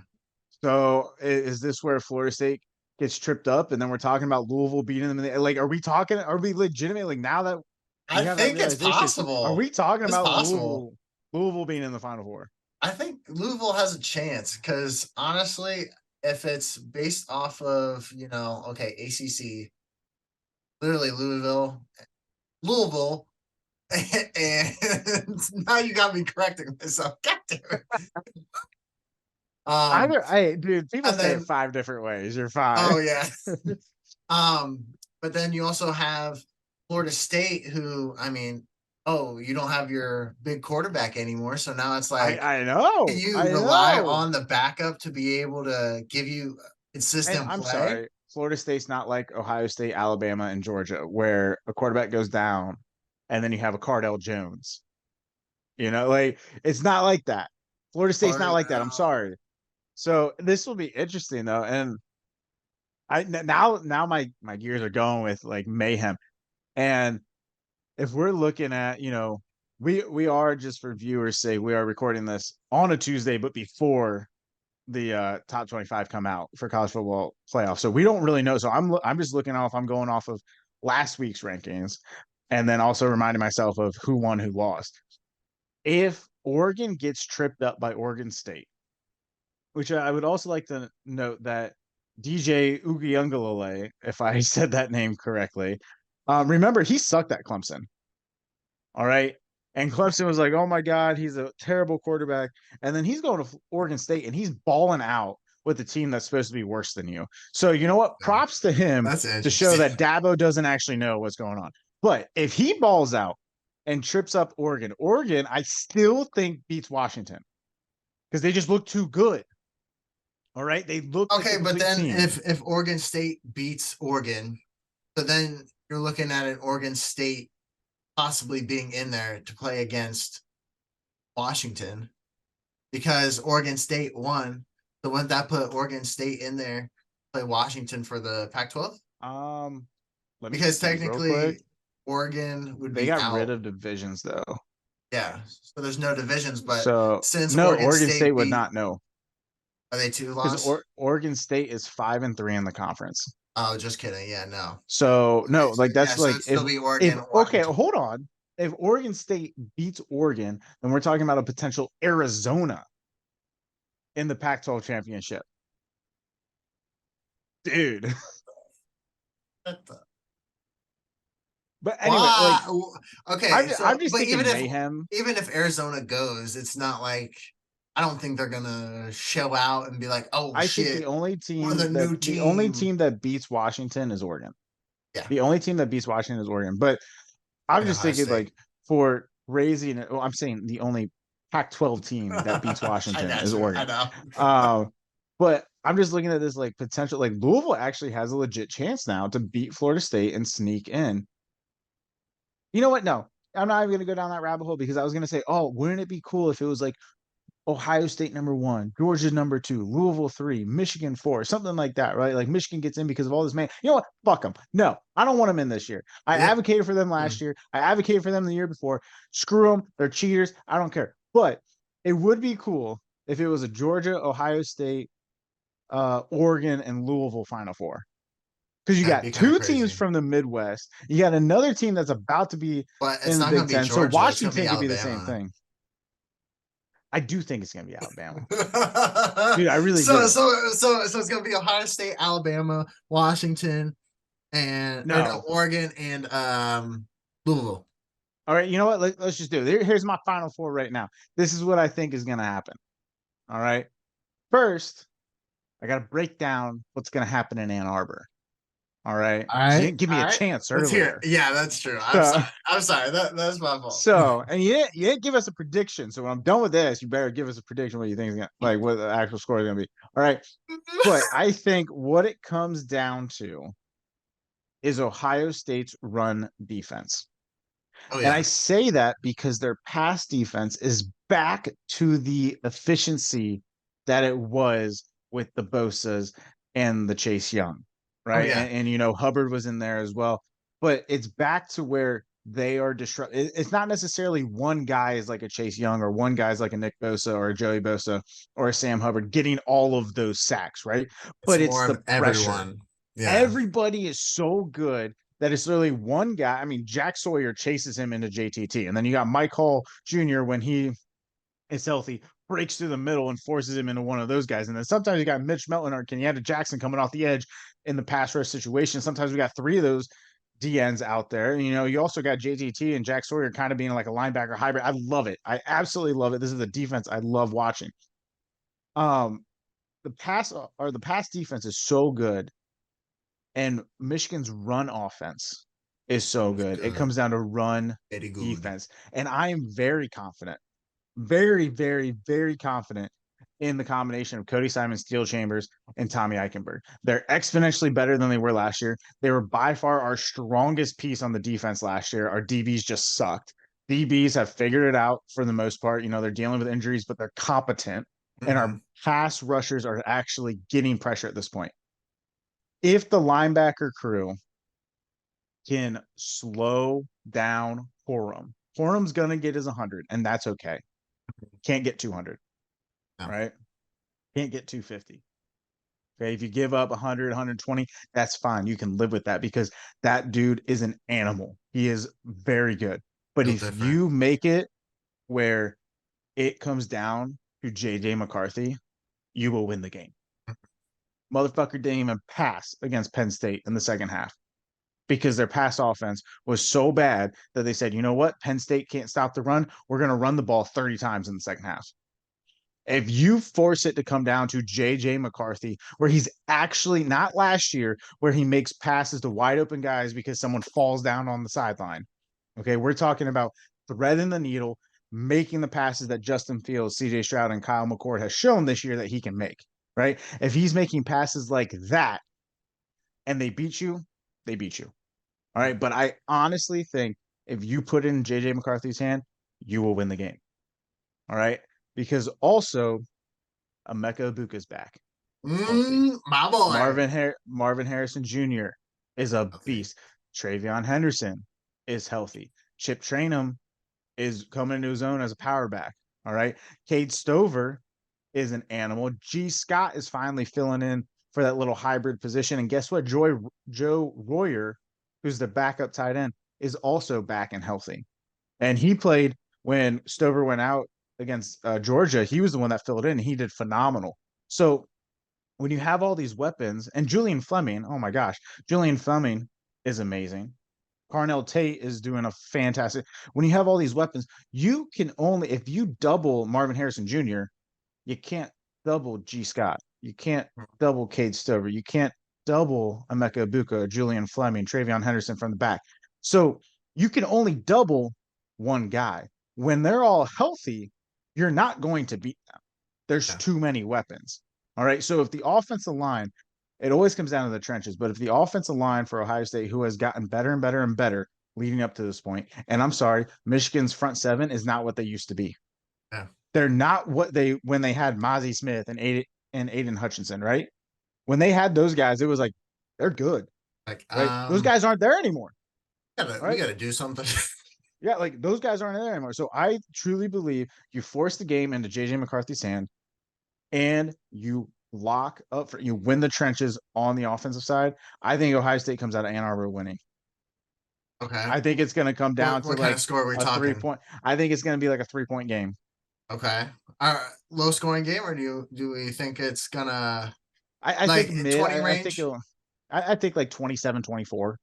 So is this where Florida State gets tripped up, and then we're talking about Louisville beating them? Like, are we talking? Are we legitimately now that we I have that think it's realization? Are possible. we talking It's about possible. Louisville being in the Final Four? I think Louisville has a chance because honestly, if it's based off of, okay, ACC, literally Louisville, and now you got me correcting myself. God damn it. Um, Dude, people and say it then, five different ways. You're fine. oh yeah. Um, but then you also have Florida State, who, I mean, oh, you don't have your big quarterback anymore. So now it's like, can you I rely know. on the backup to be able to give you And consistent I'm play? sorry, Florida State's not like Ohio State, Alabama, and Georgia, where a quarterback goes down and then you have a Cardell Jones. Like it's not like that. Florida State's not Or like that. I'm sorry. So this will be interesting though, and now my gears are going with like mayhem. And if we're looking at, we are, just for viewers' sake, we are recording this on a Tuesday, but before the top 25 come out for college football playoff. So we don't really know. So I'm just looking off. I'm going off of last week's rankings, and then also reminding myself of who won, who lost. If Oregon gets tripped up by Oregon State, which I would also like to note that DJ Ugiungalele, if I said that name correctly, remember he sucked at Clemson. All right. And Clemson was like, oh my God, he's a terrible quarterback. And then he's going to Oregon State and he's balling out with a team that's supposed to be worse than you. So, you know what? Props to him that's to show interesting. that Dabo doesn't actually know what's going on. But if he balls out and trips up Oregon, I still think beats Washington because they just look too good. All right. They look like the Okay, but complete then team. if Oregon State beats Oregon, so then you're looking at an Oregon State possibly being in there to play against Washington because Oregon State won. So wouldn't that put Oregon State in there play Washington for the Pac-12? Um, Let me Because see real quick. technically Oregon would They be got rid out. of divisions though. Yeah, so there's no divisions. But So since no, Oregon Oregon State State would beat, not know. are they two Because loss? Oregon State is 5-3 in the conference. Oh, just kidding. Yeah, no. So Okay, no, so like yeah, that's so like it'd still be if Oregon, okay, Washington. hold on. If Oregon State beats Oregon, then we're talking about a potential Arizona in the Pac-12 championship, dude. But anyway, like Why? Okay, I'm so just but thinking mayhem. even if Arizona goes, it's not like I don't think they're gonna show out and be like, "Oh I think shit, we're the new the only team." team that beats Washington is Oregon. Yeah, The only team that beats Washington is Oregon. But I'm and just Ohio thinking State. like for raising well, I'm saying the only Pac-12 team that beats I Washington got is you. I Oregon. know. But I'm just looking at this like potential like Louisville actually has a legit chance now to beat Florida State and sneak in. You know what? No, I'm not even gonna go down that rabbit hole because I was gonna say, oh, wouldn't it be cool if it was like Ohio State number one, Georgia number two, Louisville three, Michigan four, something like that, right? Like Michigan gets in because of all this man. You know what? Fuck them. No, I don't want them in this year. I Yep. advocated for them last year. I advocated for them the year before. Screw them. They're cheaters. I don't care. But it would be cool if it was a Georgia, Ohio State, Oregon, and Louisville Final Four. Because you That'd be got kind of two teams crazy. from the Midwest. You got another team that's about to be But it's in the not gonna Big be Ten. So Georgia. It's gonna be Washington could be the same Alabama. thing. I do think it's going to be Alabama. Dude, I really so do. so so it's gonna be Ohio State, Alabama, Washington, and or no, No. Oregon and Louisville. All right. You know what? Let's just do it. Here's my final four right now. This is what I think is going to happen. All right. First, I got to break down what's going to happen in Ann Arbor. All right. All Because you right, didn't give me all a right. chance Let's hear it. earlier. Yeah, that's true. I'm So, sorry. I'm sorry. That's my fault. and you didn't give us a prediction. So when I'm done with this, you better give us a prediction what you think is going to, like, what the actual score is going to be. All right. But I think what it comes down to is Ohio State's run defense. Oh And I yeah. say that because their pass defense is back to the efficiency that it was with the Bosa's and the Chase Young, Oh right? yeah. And you know, Hubbard was in there as well, but it's back to where they are disrupt. It's not necessarily one guy is like a Chase Young or one guy's like a Nick Bosa or a Joey Bosa or a Sam Hubbard getting all of those sacks, right? It's But it's more the of pressure. everyone. Yeah. Everybody is so good that it's literally one guy. I mean, Jack Sawyer chases him into JTT, and then you got Mike Hall Jr. when he is healthy, breaks through the middle and forces him into one of those guys. And then sometimes you got Mitch Melton or Kenyatta Jackson coming off the edge in the pass rush situation. Sometimes we got three of those DNs out there. And, you know, you also got JTT and Jack Sawyer kind of being like a linebacker hybrid. I love it. I absolutely love it. This is a defense I love watching. Um, the pass defense is so good, and Michigan's run offense is so It's good. It good. comes down to run Very good. defense. And I am very confident, very, very, very confident in the combination of Cody Simon, Steel Chambers, and Tommy Eichenberg. They're exponentially better than they were last year. They were by far our strongest piece on the defense last year. Our DBs just sucked. DBs have figured it out for the most part. You know, they're dealing with injuries, but they're competent. And Mm-hmm. our pass rushers are actually getting pressure at this point. If the linebacker crew can slow down Horham, Horham's going to get his 100, and that's okay. Can't get 200, No. right? Can't get 250. Okay. If you give up 100, 120, that's fine. You can live with that because that dude is an animal. He is very good. But Feel if different. you make it where it comes down to JJ McCarthy, you will win the game. Motherfucker didn't even pass against Penn State in the second half because their pass offense was so bad that they said, you know what? Penn State can't stop the run. We're going to run the ball 30 times in the second half. If you force it to come down to JJ McCarthy, where he's actually not last year, where he makes passes to wide open guys because someone falls down on the sideline. Okay, we're talking about threading the needle, making the passes that Justin Fields, CJ Stroud, and Kyle McCord has shown this year that he can make. Right? If he's making passes like that and they beat you, they beat you. All right. But I honestly think if you put it in JJ McCarthy's hand, you will win the game. All right. Because also Emeka Ibuka's back, healthy. My boy. Marvin Harrison Jr. is a Okay. beast. Travion Henderson is healthy. Chip Trainum is coming into his own as a power back. All right. Cade Stover is an animal. G. Scott is finally filling in for that little hybrid position. And guess what? Joe Royer, who's the backup tight end, is also back and healthy. And he played when Stover went out against Georgia. He was the one that filled in. And he did phenomenal. So when you have all these weapons, and Julian Fleming, oh my gosh, Julian Fleming is amazing. Carnell Tate is doing a fantastic. When you have all these weapons, you can only if you double Marvin Harrison Jr., you can't double G. Scott. You can't double Cade Stover. You can't double Emeka Ibuka, Julian Fleming, Travion Henderson from the back. So you can only double one guy. When they're all healthy, you're not going to beat them. There's Yeah. too many weapons. All right. So if the offensive line, it always comes down to the trenches, but if the offensive line for Ohio State, who has gotten better and better and better leading up to this point, and I'm sorry, Michigan's front seven is not what they used to be. Yeah. They're not what they when they had Mozzie Smith and Aiden Hutchinson, right? When they had those guys, it was like they're good, Like, right? Those guys aren't there anymore, we right? gotta do something. Yeah, like those guys aren't there anymore. So I truly believe you force the game into JJ McCarthy's hand and you lock up for you win the trenches on the offensive side. I think Ohio State comes out of Ann Arbor winning. Okay. I think it's going to come down to What kind of like score are we a talking? point. I think it's going to be like a 3 point game. Okay. Low scoring game, or do we think it's gonna I like think mid. 20 I think range? it'll. I think like 27-24.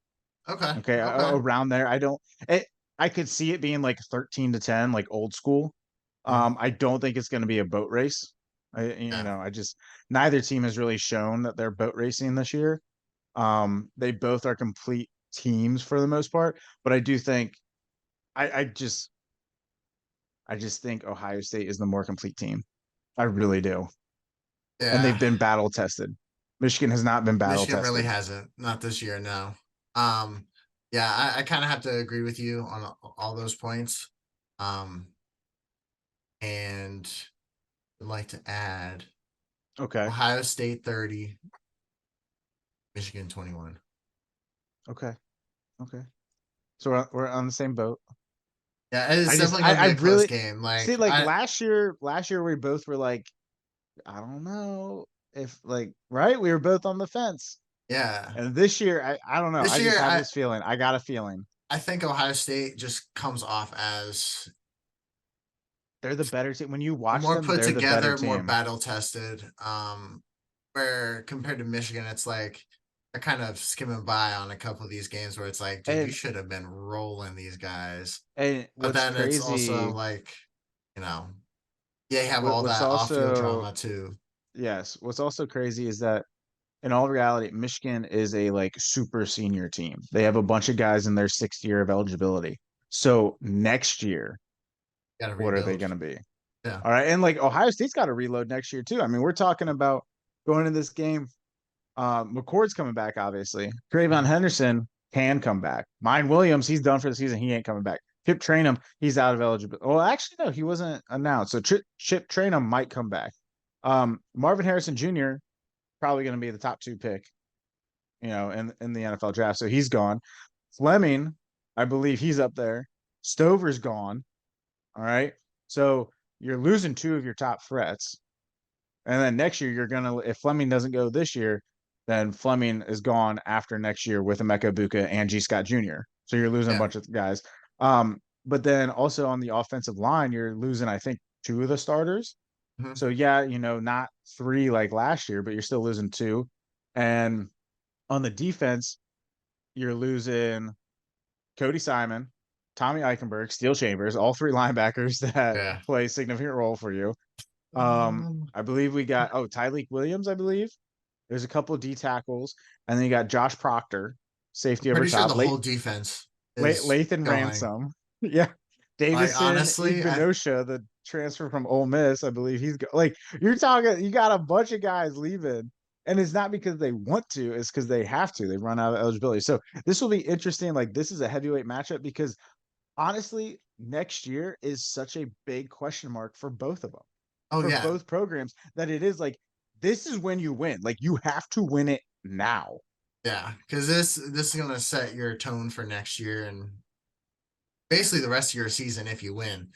Okay. Okay, Okay. around there. I don't. It, I could see it being like 13-10, like old school. Mhm. I don't think it's going to be a boat race. Yeah. I just neither team has really shown that they're boat racing this year. They both are complete teams for the most part, but I do think I, I just I just think Ohio State is the more complete team. I really do, and they've Yeah. been battle tested. Michigan has not been battle Michigan really tested. hasn't. Not this year, no. Um, Yeah, I kind of have to agree with you on all those points. Um, and I'd like to add Okay. Ohio State 30, Michigan 21. Okay. Okay. So we're on the same boat. Yeah, it's I just definitely going to I be a close really game. see, Like, like last year we both were like, I don't know if, like, right? We were both on the fence. yeah, And this year I don't know. this I just year, have this feeling. I got a feeling I think Ohio State just comes off as they're the better team. When you watch more them, put they're the better together, more team. battle tested. Where compared to Michigan, it's like they're kind of skimming by on a couple of these games where it's like, dude, you And should have been rolling these guys. But what's then it's also crazy, like, you know, they have all what's that off-field also, drama too. yes, what's also crazy is that in all reality, Michigan is a like super senior team. They have a bunch of guys in their sixth year of eligibility. So next year, Got to what are they rebuild. going to be? Yeah. All right. And like Ohio State's got to reload next year too. I mean, we're talking about going into this game. McCord's coming back, obviously. Trayvon Mhm. Henderson can come back. Mine Williams, he's done for the season. He ain't coming back. Chip Trainum, he's out of eligibility. Well, actually, no, he wasn't announced. So Chip Trainum might come back. Marvin Harrison Jr. probably going to be the top two pick, in the NFL draft. So he's gone. Fleming, I believe he's up there. Stover's gone. All right. So you're losing two of your top threats. And then next year, if Fleming doesn't go this year, then Fleming is gone after next year with Emeka Buka and G. Scott Jr. So you're losing a Yeah. bunch of guys. But then also on the offensive line, you're losing, I think, two of the starters. Mhm. So yeah, not three like last year, but you're still losing two. And on the defense, you're losing Cody Simon, Tommy Eichenberg, Steel Chambers, all three linebackers that Yeah. play a significant role for you. Um, I believe we got Tyleek Williams, I believe. There's a couple of D tackles, and then you got Josh Proctor, I'm safety over pretty sure top. the whole defense is Lathan going. Ransom. Yeah. Like Davison honestly, Igbenosha, the transfer from Ole Miss, I believe like you're talking. You got a bunch of guys leaving, and it's not because they want to; it's because they have to. They run out of eligibility. So this will be interesting. Like this is a heavyweight matchup because honestly, next year is such a big question mark for both of them, oh for yeah, both programs, that it is like this is when you win. Like you have to win it now. yeah, because this is gonna set your tone for next year and basically the rest of your season if you win.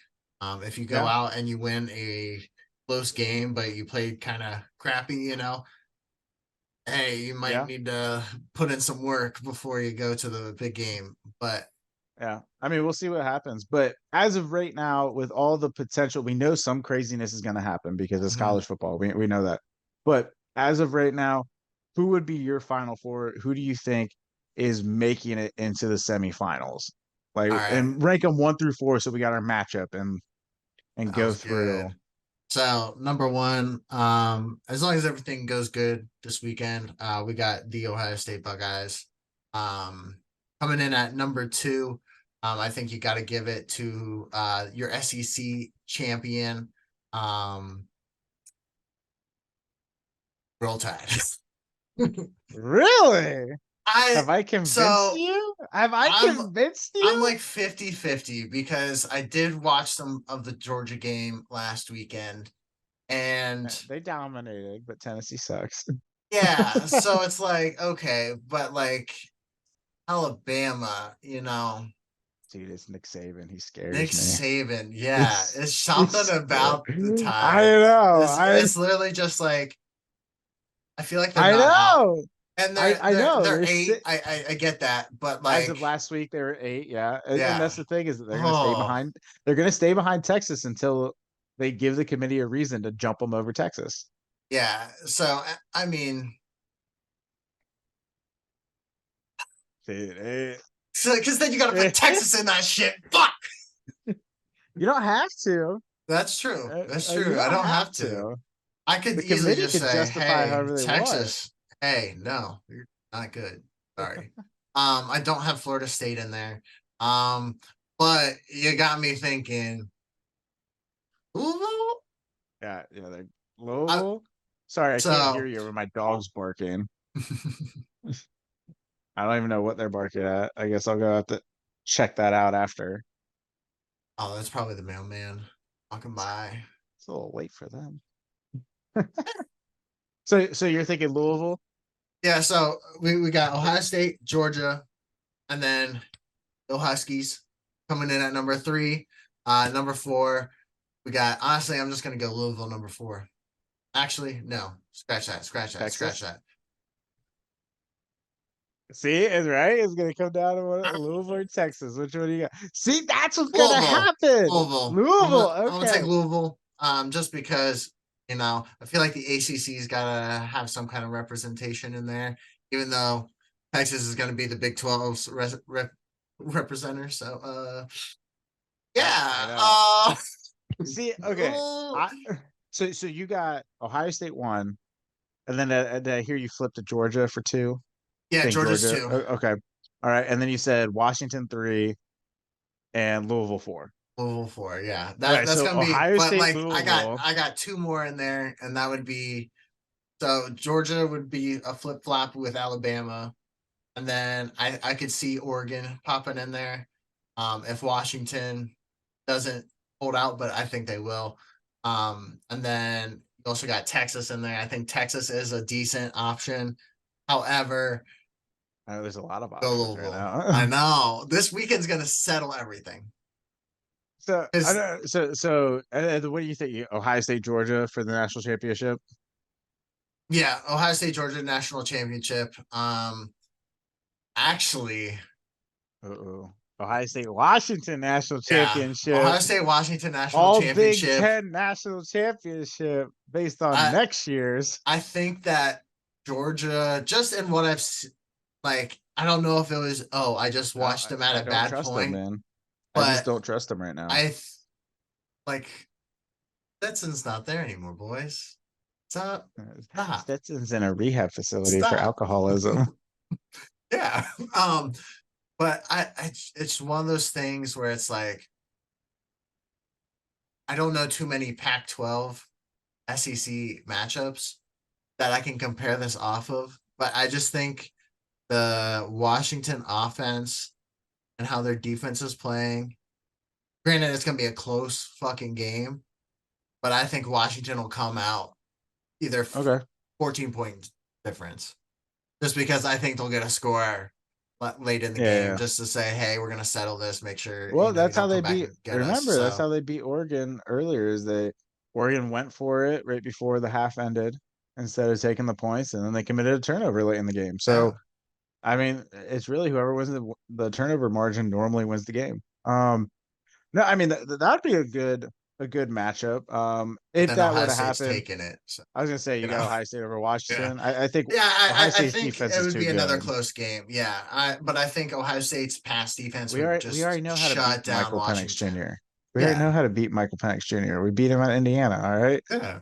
If you go Yeah, out and you win a close game, but you played kind of crappy, hey, you might yeah, need to put in some work before you go to the big game. But yeah. I mean, we'll see what happens. But as of right now, with all the potential, we know some craziness is going to happen because it's mhm. college football. We know that. But as of right now, who would be your final four? Who do you think is making it into the semifinals? Like, All right, and rank them 1 through 4, so we got our matchup and go sounds through. good. So number one, as long as everything goes good this weekend, we got the Ohio State Buckeyes. Um, Coming in at number two, I think you got to give it to your SEC champion, um, Roll Tide. Really? I Have I convinced so you? Have I I'm convinced I'm you? like 50-50 because I did watch some of the Georgia game last weekend and They dominated, but Tennessee sucks. yeah, so it's like okay, but like Alabama, Dude, it's Nick Saban. He Nick scares me. Saban, yeah, It's, it's something it's about the I Tide. know. It's literally just like I feel like they're I not out, know. and they're I they're know. they're They're eight. I get that, but as like of last week they were 8, yeah. And yeah, that's the thing, is that they're gonna stay oh behind. They're gonna stay behind Texas until they give the committee a reason to jump them over Texas. yeah. So I mean, Dude, so because then you got to put Texas in that shit. Fuck. you don't have to. That's true. That's You true. I don't don't have have to. to. I could The easily committee just could say, justify "Hey, however they want. Texas, hey, no, you're not good. Sorry." I don't have Florida State in there. Um, but you got me thinking. Ooh, Yeah, yeah, they're I, Louisville. Sorry, I can't hear so you over my dog's barking. I don't even know what they're barking at. I guess I'll go have to check that out after. Oh, that's probably the mailman walking by. It's a little late for them. So you're thinking Louisville? Yeah, so we got Ohio State, Georgia, and then the Huskies coming in at number 3. Number 4, we got, honestly, I'm just gonna go Louisville number 4. Actually, no. Scratch Texas? that. See, it's right. It's gonna come down to Louisville or Texas. Which one do you got? See, that's what's gonna Louisville. happen. Louisville. Louisville. I'm gonna Okay. take Louisville. Just because, I feel like the ACC's gotta have some kind of representation in there, even though Texas is gonna be the Big 12's representer. So I yeah. know. See, okay. Oh, I so you got Ohio State 1, and then did I hear you flip to Georgia for 2? yeah, Think Georgia's Georgia. 2. Okay. All right. And then you said Washington 3 and Louisville 4. Louisville 4, yeah. Okay, That's so gonna be, Ohio but State, like Louisville. I got 2 more in there, and that would be, so Georgia would be a flip flop with Alabama. And then I could see Oregon popping in there, if Washington doesn't hold out, but I think they will. And then you also got Texas in there. I think Texas is a decent option. However, There's a lot of go options right Louisville. I now. know this weekend's gonna settle everything. So I Because don't. What do you think? Ohio State, Georgia for the national championship? yeah, Ohio State Georgia national championship. Actually, Uh-oh. Ohio State, Washington national yeah, championship. Ohio State Washington national All Big championship. Ten national championship based on I next year's. I think that Georgia, just in what I've like, I don't know if it was, oh, I just watched them at I a don't bad trust them, point, man. I just but don't trust them right now. I like Stetson's not there anymore, boys. Stop, stop, Stetson's in a rehab facility for stop. alcoholism. Yeah. But it's one of those things where it's like, I don't know too many Pac-12 SEC matchups that I can compare this off of, but I just think the Washington offense and how their defense is playing. Granted, it's going to be a close fucking game, but I think Washington will come out either Okay. 14-point difference, just because I think they'll get a score late in the Yeah, game, yeah. just to say, hey, we're going to settle this. Make sure Well, you that's how don't they come back beat. and get us. Remember, that's So how they beat Oregon earlier. Is they Oregon went for it right before the half ended instead of taking the points, and then they committed a turnover late in the game. So yeah, I mean, it's really whoever wins the turnover margin normally wins the game. No, I mean that'd be a good matchup. but If then that were Ohio to State's happen, taking it. So, I was gonna say you got Ohio State over yeah. Washington. I think Yeah, Ohio I State's think defense it is would too be another good. close game. Yeah, but I think Ohio State's pass defense would We just already know how to beat shut down Michael Penix Washington. Jr. We already know Yeah, how to beat Michael Penix Jr. We beat him at Indiana. All right, yeah,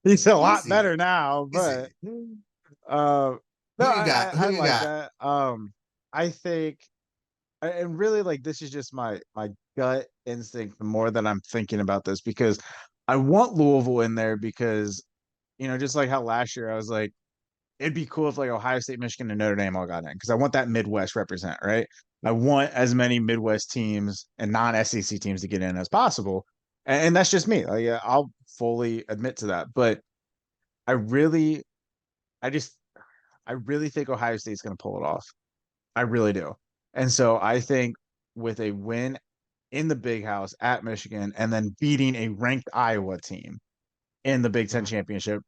he's a lot easy, better now, but easy. uh, no, Who you got? Who I you like got? that. I think, and really, like this is just my gut instinct. The more that I'm thinking about this, because I want Louisville in there because just like how last year I was like, it'd be cool if like Ohio State, Michigan, and Notre Dame all got in because I want that Midwest represent, right? I want as many Midwest teams and non-SEC teams to get in as possible, and that's just me. Like, yeah, I'll fully admit to that, but I really, I just, I really think Ohio State's going to pull it off. I really do, and so I think with a win in the Big House at Michigan and then beating a ranked Iowa team in the Big Ten Mhm. championship,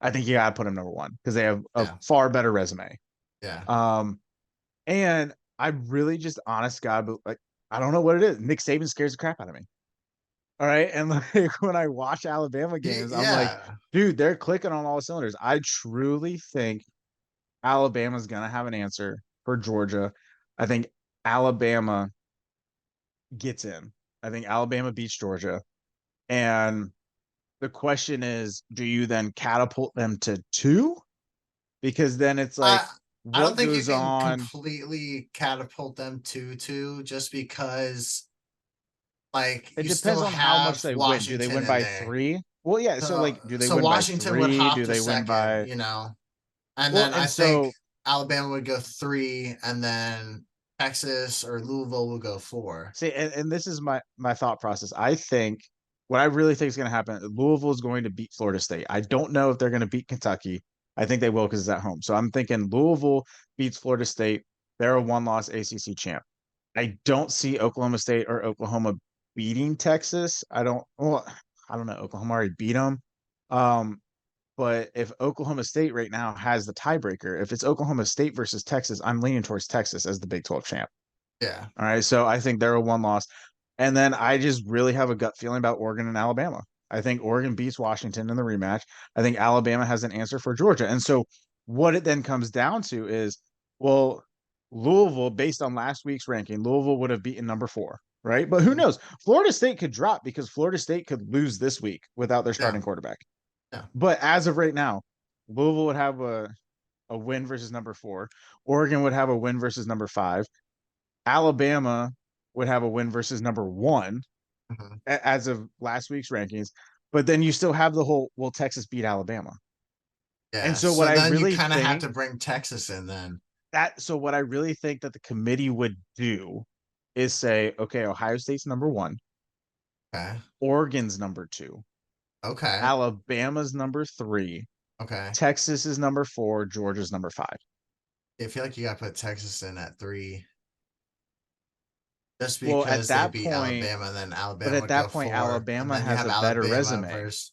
I think you got to put them number one because they have a Yeah, far better resume. yeah. Um, And I really just, honest God, but like, I don't know what it is. Nick Saban scares the crap out of me. All right. And like when I watch Alabama games, I'm like, Yeah. dude, they're clicking on all cylinders. I truly think Alabama's going to have an answer for Georgia. I think Alabama gets in. I think Alabama beats Georgia. And the question is, do you then catapult them to 2? Because then it's like, I don't what think you goes can on? completely catapult them to two, just because like It you depends still on how much have they win. Do they Washington win in by there. 3? Well, yeah. So, So like, do they so win by Washington would 3? hop Do to they win second, by? and Well, then I and think so Alabama would go 3, and then Texas or Louisville would go 4. See, and this is my thought process. I think what I really think is going to happen, Louisville is going to beat Florida State. I don't know if they're going to beat Kentucky. I think they will because it's at home. So I'm thinking Louisville beats Florida State. They're a one-loss ACC champ. I don't see Oklahoma State or Oklahoma beating Texas. I don't. Well, I don't know. Oklahoma already beat them. Um, but if Oklahoma State right now has the tiebreaker, if it's Oklahoma State versus Texas, I'm leaning towards Texas as the Big 12 champ. Yeah. All right. So I think they're a one loss. And then I just really have a gut feeling about Oregon and Alabama. I think Oregon beats Washington in the rematch. I think Alabama has an answer for Georgia. And so what it then comes down to is, well, Louisville, based on last week's ranking, Louisville would have beaten number 4, right? But who Mhm. knows? Florida State could drop because Florida State could lose this week without their Yeah. starting quarterback. Yeah. But as of right now, Louisville would have a win versus number 4. Oregon would have a win versus number 5. Alabama would have a win versus number 1 Mhm. as of last week's rankings. But then you still have the whole, will Texas beat Alabama? And Yeah. so what So I then you really kind of have think to bring Texas in then. so what I really think that the committee would do is say, okay, Ohio State's number 1, Okay. Oregon's number 2, Okay. Alabama's number 3, Okay. Texas is number 4, Georgia's number 5. I feel like you got to put Texas in at 3, just Well, at because they that beat point, Alabama, and then but Alabama at would go that point, 4, and Alabama then you has have a better Alabama resume. versus.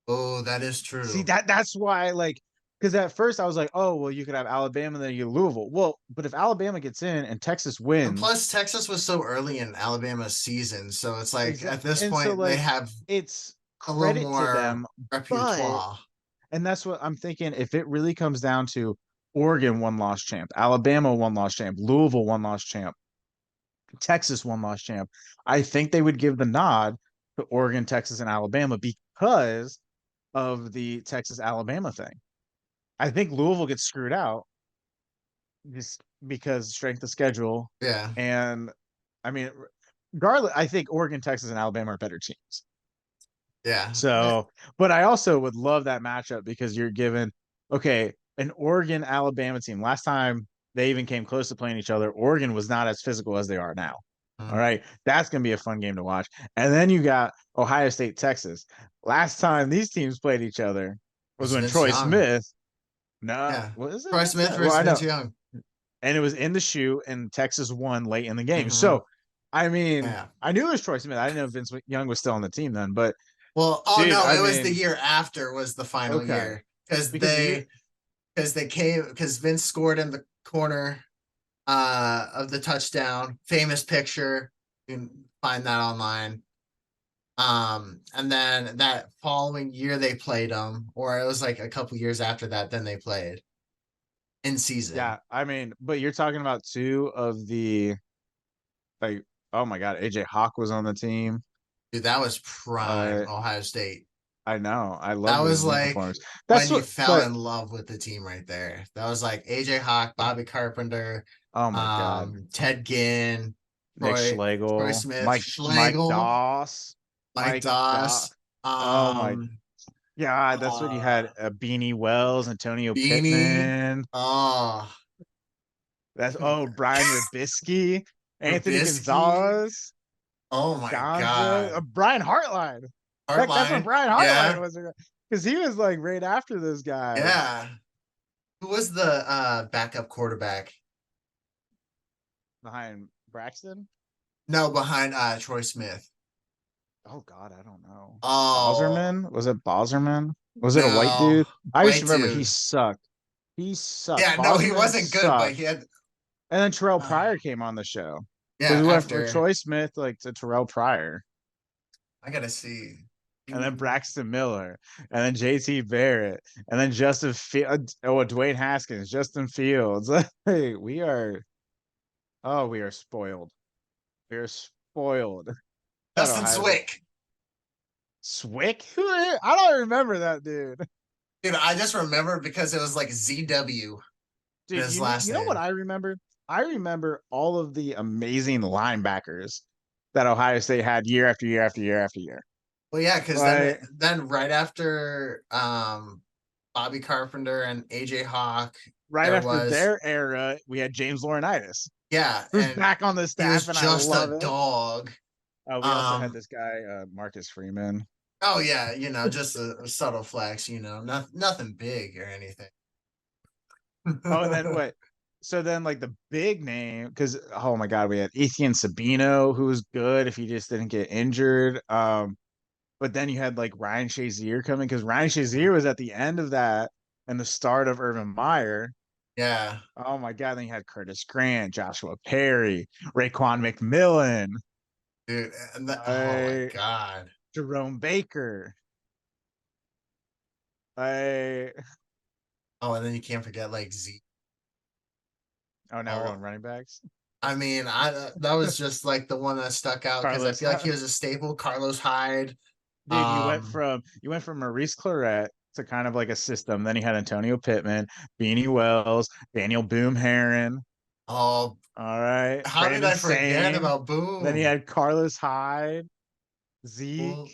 Oh, that is See, true. that's why, like, because at first I was like, oh, well, you could have Alabama, then you get Louisville. Well, but if Alabama gets in and Texas And wins, plus, Texas was so early in Alabama's season, so it's like at this and so point they like have it's a little credit to more them, but repertoire. and that's what I'm thinking. If it really comes down to Oregon one loss champ, Alabama one loss champ, Louisville one loss champ, Texas one loss champ, I think they would give the nod to Oregon, Texas, and Alabama because of the Texas Alabama thing. I think Louisville gets screwed out just because strength of schedule. Yeah, And I mean, regardless, I think Oregon, Texas, and Alabama are better teams. yeah, So, but I also would love that matchup because you're given, okay, an Oregon Alabama team. Last time they even came close to playing each other, Oregon was not as physical as they are now. All Mhm. right. That's going to be a fun game to watch. And then you got Ohio State, Texas. Last time these teams played each other was Versus when Vince Troy Young. Smith, no, Yeah, was it Troy Vince Smith Young? Well, versus I Vince know Young. and it was in the shoe, and Texas won late in the game. Hmm. So, I mean, Yeah. I knew it was Troy Smith. I didn't know Vince Young was still on the team then, but Well, oh dude, no, I it was the mean, year after was the final okay, year because because the year, they came because Vince scored in the corner of the touchdown. Famous picture. You can find that online. And then that following year they played them, or it was like a couple years after that, then they played in season. yeah, I mean, but you're talking about two of the like, oh my God, AJ Hawk was on the team. Dude, that was prime Uh, Ohio State. I know, I That love was those like uniforms. when That's you what, fell but in love with the team right there. That was like AJ Hawk, Bobby Carpenter, oh my God, Ted Ginn, Nick Troy Schlegel, Smith, Mike Schlegel, Doss, Mike Mike Doss. Doss, Oh my um, God, that's what you uh, had. Beanie Wells, Antonio Beanie, Pittman. oh, That's Brian Rubisky, Anthony Trubisky. Gonzalez, Oh my Gonzo, God. Brian Hartline. That's when Hardline. Brian Hartline Yeah. was because he was like right after those guys Yeah. Who was the backup quarterback? behind Braxton. No, behind Troy Smith. Oh God, I don't know. Oh, Boserman? Was it Boserman? Was it a white no. dude? I used to White remember he dude. sucked. He sucked. Yeah, no, he Boserman wasn't good, but he sucked. had And then Terrell uh, Pryor came on the show because yeah, we went from after Troy Smith like to Terrell Pryor. I gotta see. And then Braxton Miller, and then JT Barrett, and then Justin Fields. Oh, Dwayne Haskins, Justin Fields. Hey, we are spoiled. We are spoiled at Justin Ohio State. Swick. Swick? I don't remember that dude. Dude, I just remember because it was like ZW in Dude, his last you know what name. I remember? I remember all of the amazing linebackers that Ohio State had year after year after year after year. Well, yeah, because Like, then right after Bobby Carpenter and AJ Hawk. Right There after was, their era, we had James Laurinaitis, yeah, who's and back on the he was staff, and I just love a it. dog. We also had Um, this guy, Marcus Freeman. oh yeah, just a subtle flex, nothing big or anything. Oh, and then what? So then, like the big name, because oh my God, we had Etienne Sabino, who was good if he just didn't get injured. But then you had like Ryan Shazier coming because Ryan Shazier was at the end of that and the start of Urban Meyer. Yeah, Oh my God! Then you had Curtis Grant, Joshua Perry, Raekwon McMillan, dude. Oh my I god. Jerome Baker. I Oh, and then you can't forget like Z. oh now we're going Oh, running backs. I mean, I that was just like the one that stuck out because I Carlos, feel like he was a staple. Carlos Hyde. dude, Um, you went from Maurice Claret to kind of like a system. Then you had Antonio Pittman, Beanie Wells, Daniel Boom Herron. oh, All right, how did Brandon I forget Sane. about Then you Boom? had Carlos Hyde, Zeke, Boom.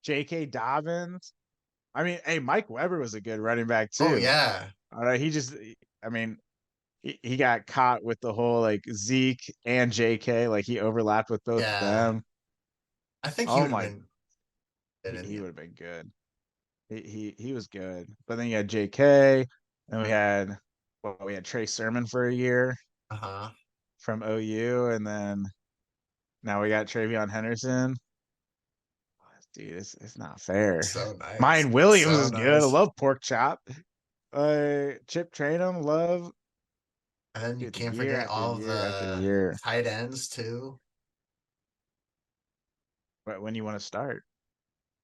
J.K. Dobbins. I mean, hey, Mike Weber was a good running back Oh too. yeah, All right, I mean, he got caught with the whole like Zeke and JK, like he overlapped with both of yeah. them. I think he Oh would have my, been good in he the. would have been good. He was good. But then you had JK, and we had Trey Sermon for a year Uh huh. from OU, and then now we got Travion Henderson. Dude, it's not fair. So nice. Mayan Williams So is good. I nice. love pork chop. Chip Trainum, love And then you dude, the can't year forget after all year after the year. tight ends too. But when you want to start,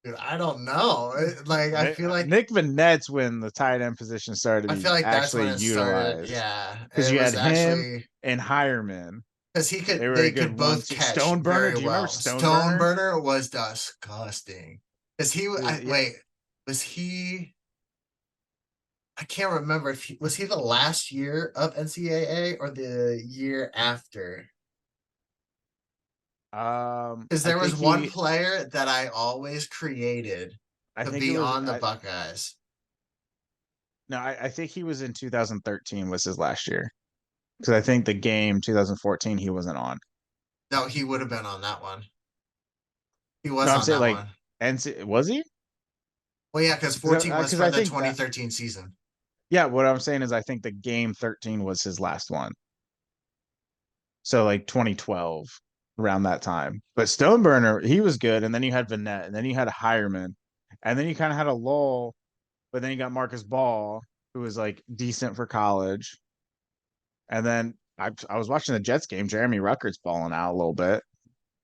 Dude, I don't know. Like Nick Vanette's when the tight end position started to I feel be like that's actually when it started. utilized Yeah, because it you had was him actually and Hireman. because They were a they good could one, both two. catch Stoneburner, very do you remember well. Stoneburner? Stoneburner was disgusting. Because Dude, yeah. wait, was he? I can't remember if was he the last year of NCAA or the year after. Because I there was think one he, player that I always created I to think it be was, on the Buckeyes. no, I think he was in 2013 was his last year because I think the game 2014 he wasn't on. No, he would have been on that one. He No, was I'm on saying that like, one. was he? Well, yeah, because Because 14 was for I the think that, 2013 season. yeah, what I'm saying is I think the game 13 was his last one. So like 2012, around that time. But Stoneburner, he was good, and then you had Vanette, and then you had Hireman, and then you kind of had a lull, but then you got Marcus Ball, who was like decent for college, and then I was watching the Jets game. Jeremy Rucker's balling out a little bit.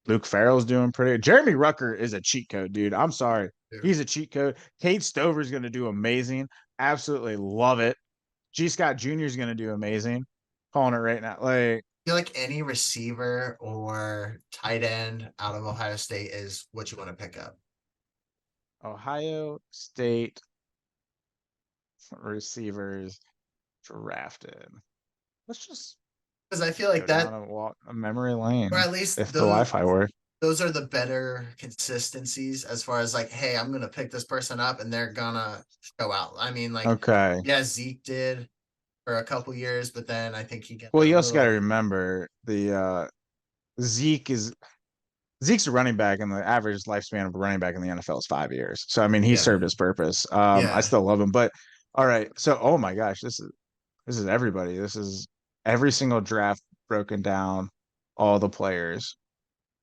Luke Farrell's doing pretty. Jeremy Rucker is a cheat code, dude. I'm sorry, Dude. he's a cheat code. Kate Stover's going to do amazing. Absolutely love it. G. Scott Jr. is going to do amazing. Calling it right now. Like Feel like any receiver or tight end out of Ohio State is what you want to pick up. Ohio State receivers drafted. Let's just Because I feel like go down that, a memory or lane at least if the Wi-Fi works. those are the better consistencies as far as like, hey, I'm gonna pick this person up and they're gonna show out. I mean, like, Okay. yeah, Zeke did for a couple years, but then I think he got Well, a you also got to little. remember the Zeke is Zeke's a running back, and the average lifespan of a running back in the NFL is 5 years. So I mean, he Yeah, served his purpose. I yeah. still love him, but all right. So oh my gosh, this is everybody. This is every single draft broken down, all the players.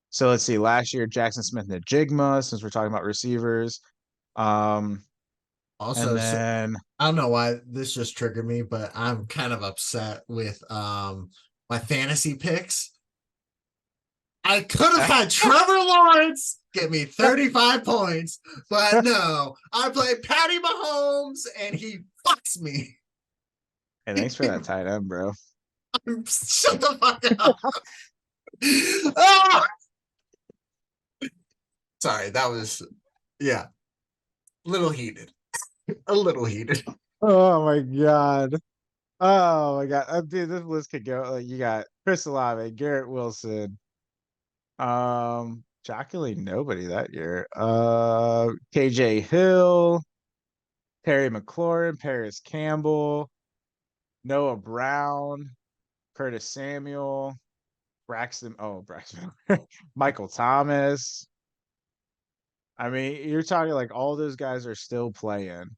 So let's see. Last year, Jackson Smith Najigma, since we're talking about receivers. Um, and Also, so, then I don't know why this just triggered me, but I'm kind of upset with my fantasy picks. I could have had Trevor Lawrence get me 35 points, but no, I played Patty Mahomes and he fucks me. hey, thanks for that tight end, bro. Shut the fuck up. Ah! Sorry, that was, yeah, a little heated. A little heated. Oh my god. Oh my god. Dude, this list could go. Like, you got Chris Olave, Garrett Wilson, shockingly nobody that year. KJ Hill. Terry McLaurin, Paris Campbell, Noah Brown, Curtis Samuel, Braxton, Michael Thomas. I mean, you're talking like all those guys are still playing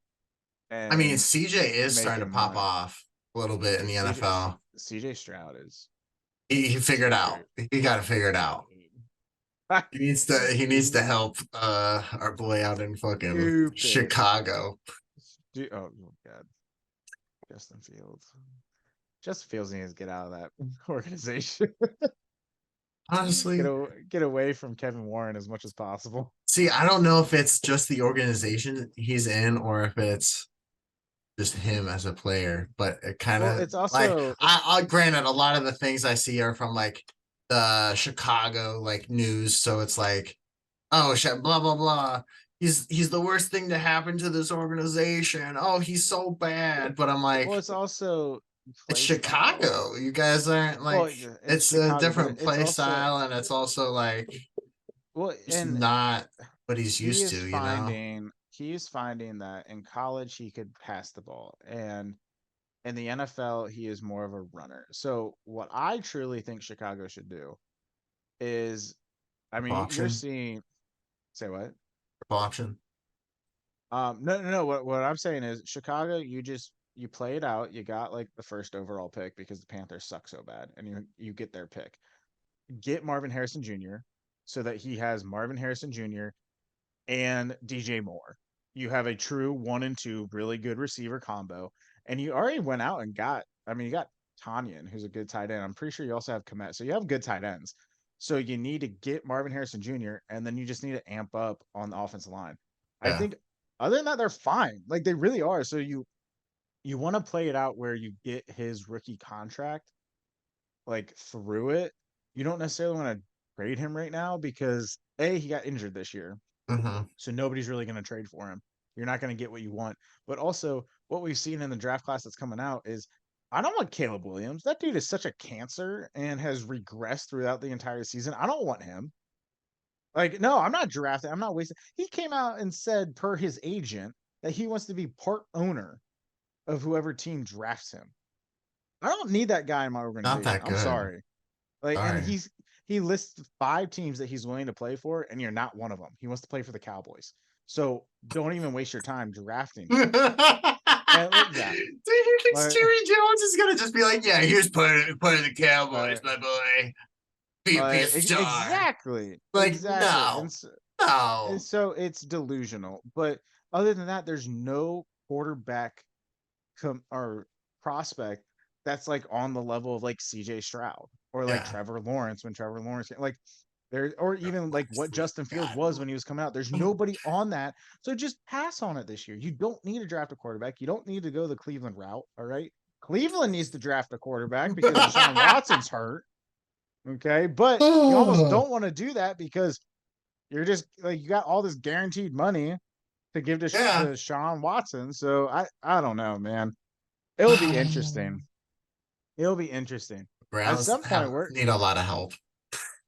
I mean, and CJ is starting to making pop money. off a little bit in Dude, the CJ NFL. CJ Stroud is He figured out. stupid. He got to figure it out. He needs to help our boy out in fucking Stupid. Chicago. Oh God, Justin Fields. Justin Fields needs to get out of that organization. Honestly, Get away from Kevin Warren as much as possible. see, I don't know if it's just the organization he's in or if it's just him as a player, but it kind Well, of it's like also I granted a lot of the things I see are from like the Chicago like news, so it's like oh shit, blah blah blah. He's the worst thing to happen to this organization. Oh, he's so bad. But I'm well, like, it's also it's play style. Chicago. You guys aren't Well, like yeah, it's it's a Chicago, but different it's play also style and it's also like well, just and not what he's he used is to, you know? finding he is finding that in college he could pass the ball, and in the NFL he is more of a runner. So what I truly think Chicago should do is, I mean, you're Option. seeing. Say what? Option. No, no, no. What I'm saying is Chicago. You play it out. You got like the first overall pick because the Panthers suck so bad, and you get their pick. Get Marvin Harrison Jr. so that he has Marvin Harrison Jr. and DJ Moore. You have a true 1 and 2 really good receiver combo, and you already went out and got. I mean, you got Tanyan, who's a good tight end. I'm pretty sure you also have Komet, so you have good tight ends. So you need to get Marvin Harrison Jr. and then you just need to amp up on the offensive line. I Yeah. think other than that, they're fine. Like they really are. So you want to play it out where you get his rookie contract like through it. You don't necessarily want to trade him right now because he got injured this year. Mm-hmm. So nobody's really going to trade for him. You're not going to get what you want. But also, what we've seen in the draft class that's coming out is I don't want Caleb Williams. That dude is such a cancer and has regressed throughout the entire season. I don't want him. Like, no, I'm not drafting. I'm not wasting. He came out and said, per his agent, that he wants to be part owner of whoever team drafts him. I don't need that guy in my Not organization. that I'm good. sorry. Like, and Sorry. he lists 5 teams that he's willing to play for, and you're not one of them. He wants to play for the Cowboys. So don't even waste your time drafting Do him. And like, yeah, you think like, Jerry Jones is gonna just be like, yeah, here's part of the Cowboys, uh, my boy. Be a star. exactly, Like, exactly. no. And No. so it's delusional. But other than that, there's no quarterback or prospect that's like on the level of like CJ Stroud or like Yeah. Trevor Lawrence when Trevor Lawrence like there, or even like what Honestly, Justin Fields God. was when he was coming out. There's nobody on that. So just pass on it this year. You don't need to draft a quarterback. You don't need to go the Cleveland route. All right. Cleveland needs to draft a quarterback because Deshaun Watson's hurt. Okay. But you almost Oh, don't want to do that because you're just like you got all this guaranteed money to give yeah. to Sean Watson. So I don't know, man. It'll be interesting. It'll be interesting. At Browns some point, need a lot of help.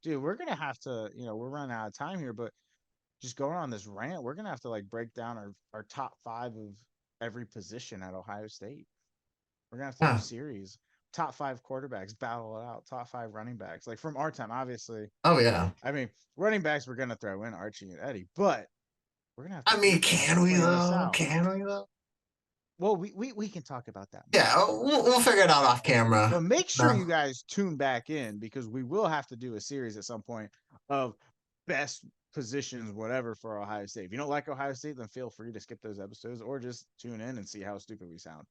we're gonna have to, we're running out of time here, but just going on this rant, we're gonna have to like break down our top five of every position at Ohio State. We're gonna have to do Huh. series, top five quarterbacks, battle it out, top five running backs. Like from our time, obviously. Oh yeah. I mean, running backs we're gonna throw in Archie and Eddie, but we're gonna have to I mean, start can we playing this though? out. Can we though? Well, we can talk about that more. Yeah, we'll figure it out off camera. But make sure No. you guys tune back in because we will have to do a series at some point of best positions, whatever, for Ohio State. If you don't like Ohio State, then feel free to skip those episodes or just tune in and see how stupid we sound.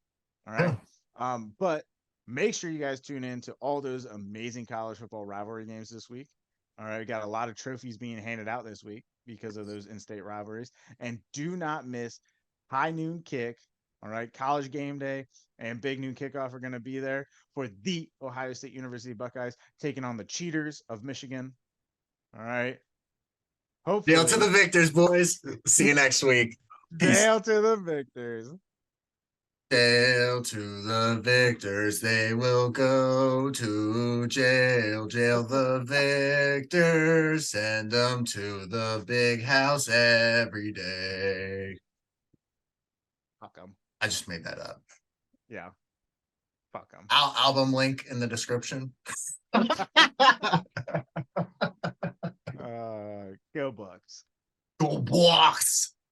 All right. Yeah. But make sure you guys tune in to all those amazing college football rivalry games this week. All right. We got a lot of trophies being handed out this week because of those in state rivalries. And do not miss high noon kick. All right. College game day and big noon kickoff are going to be there for the Ohio State University Buckeyes taking on the cheaters of Michigan. All right. Deal to the Hopefully, victors, boys. See you next week. Peace. hail to the victors. Jail to the victors, they will go to jail. Jail the victors, send them to the big house every day. them. I just made that up. Yeah. Fuck them. Album link in the description. Go Bucks. Go Bucks.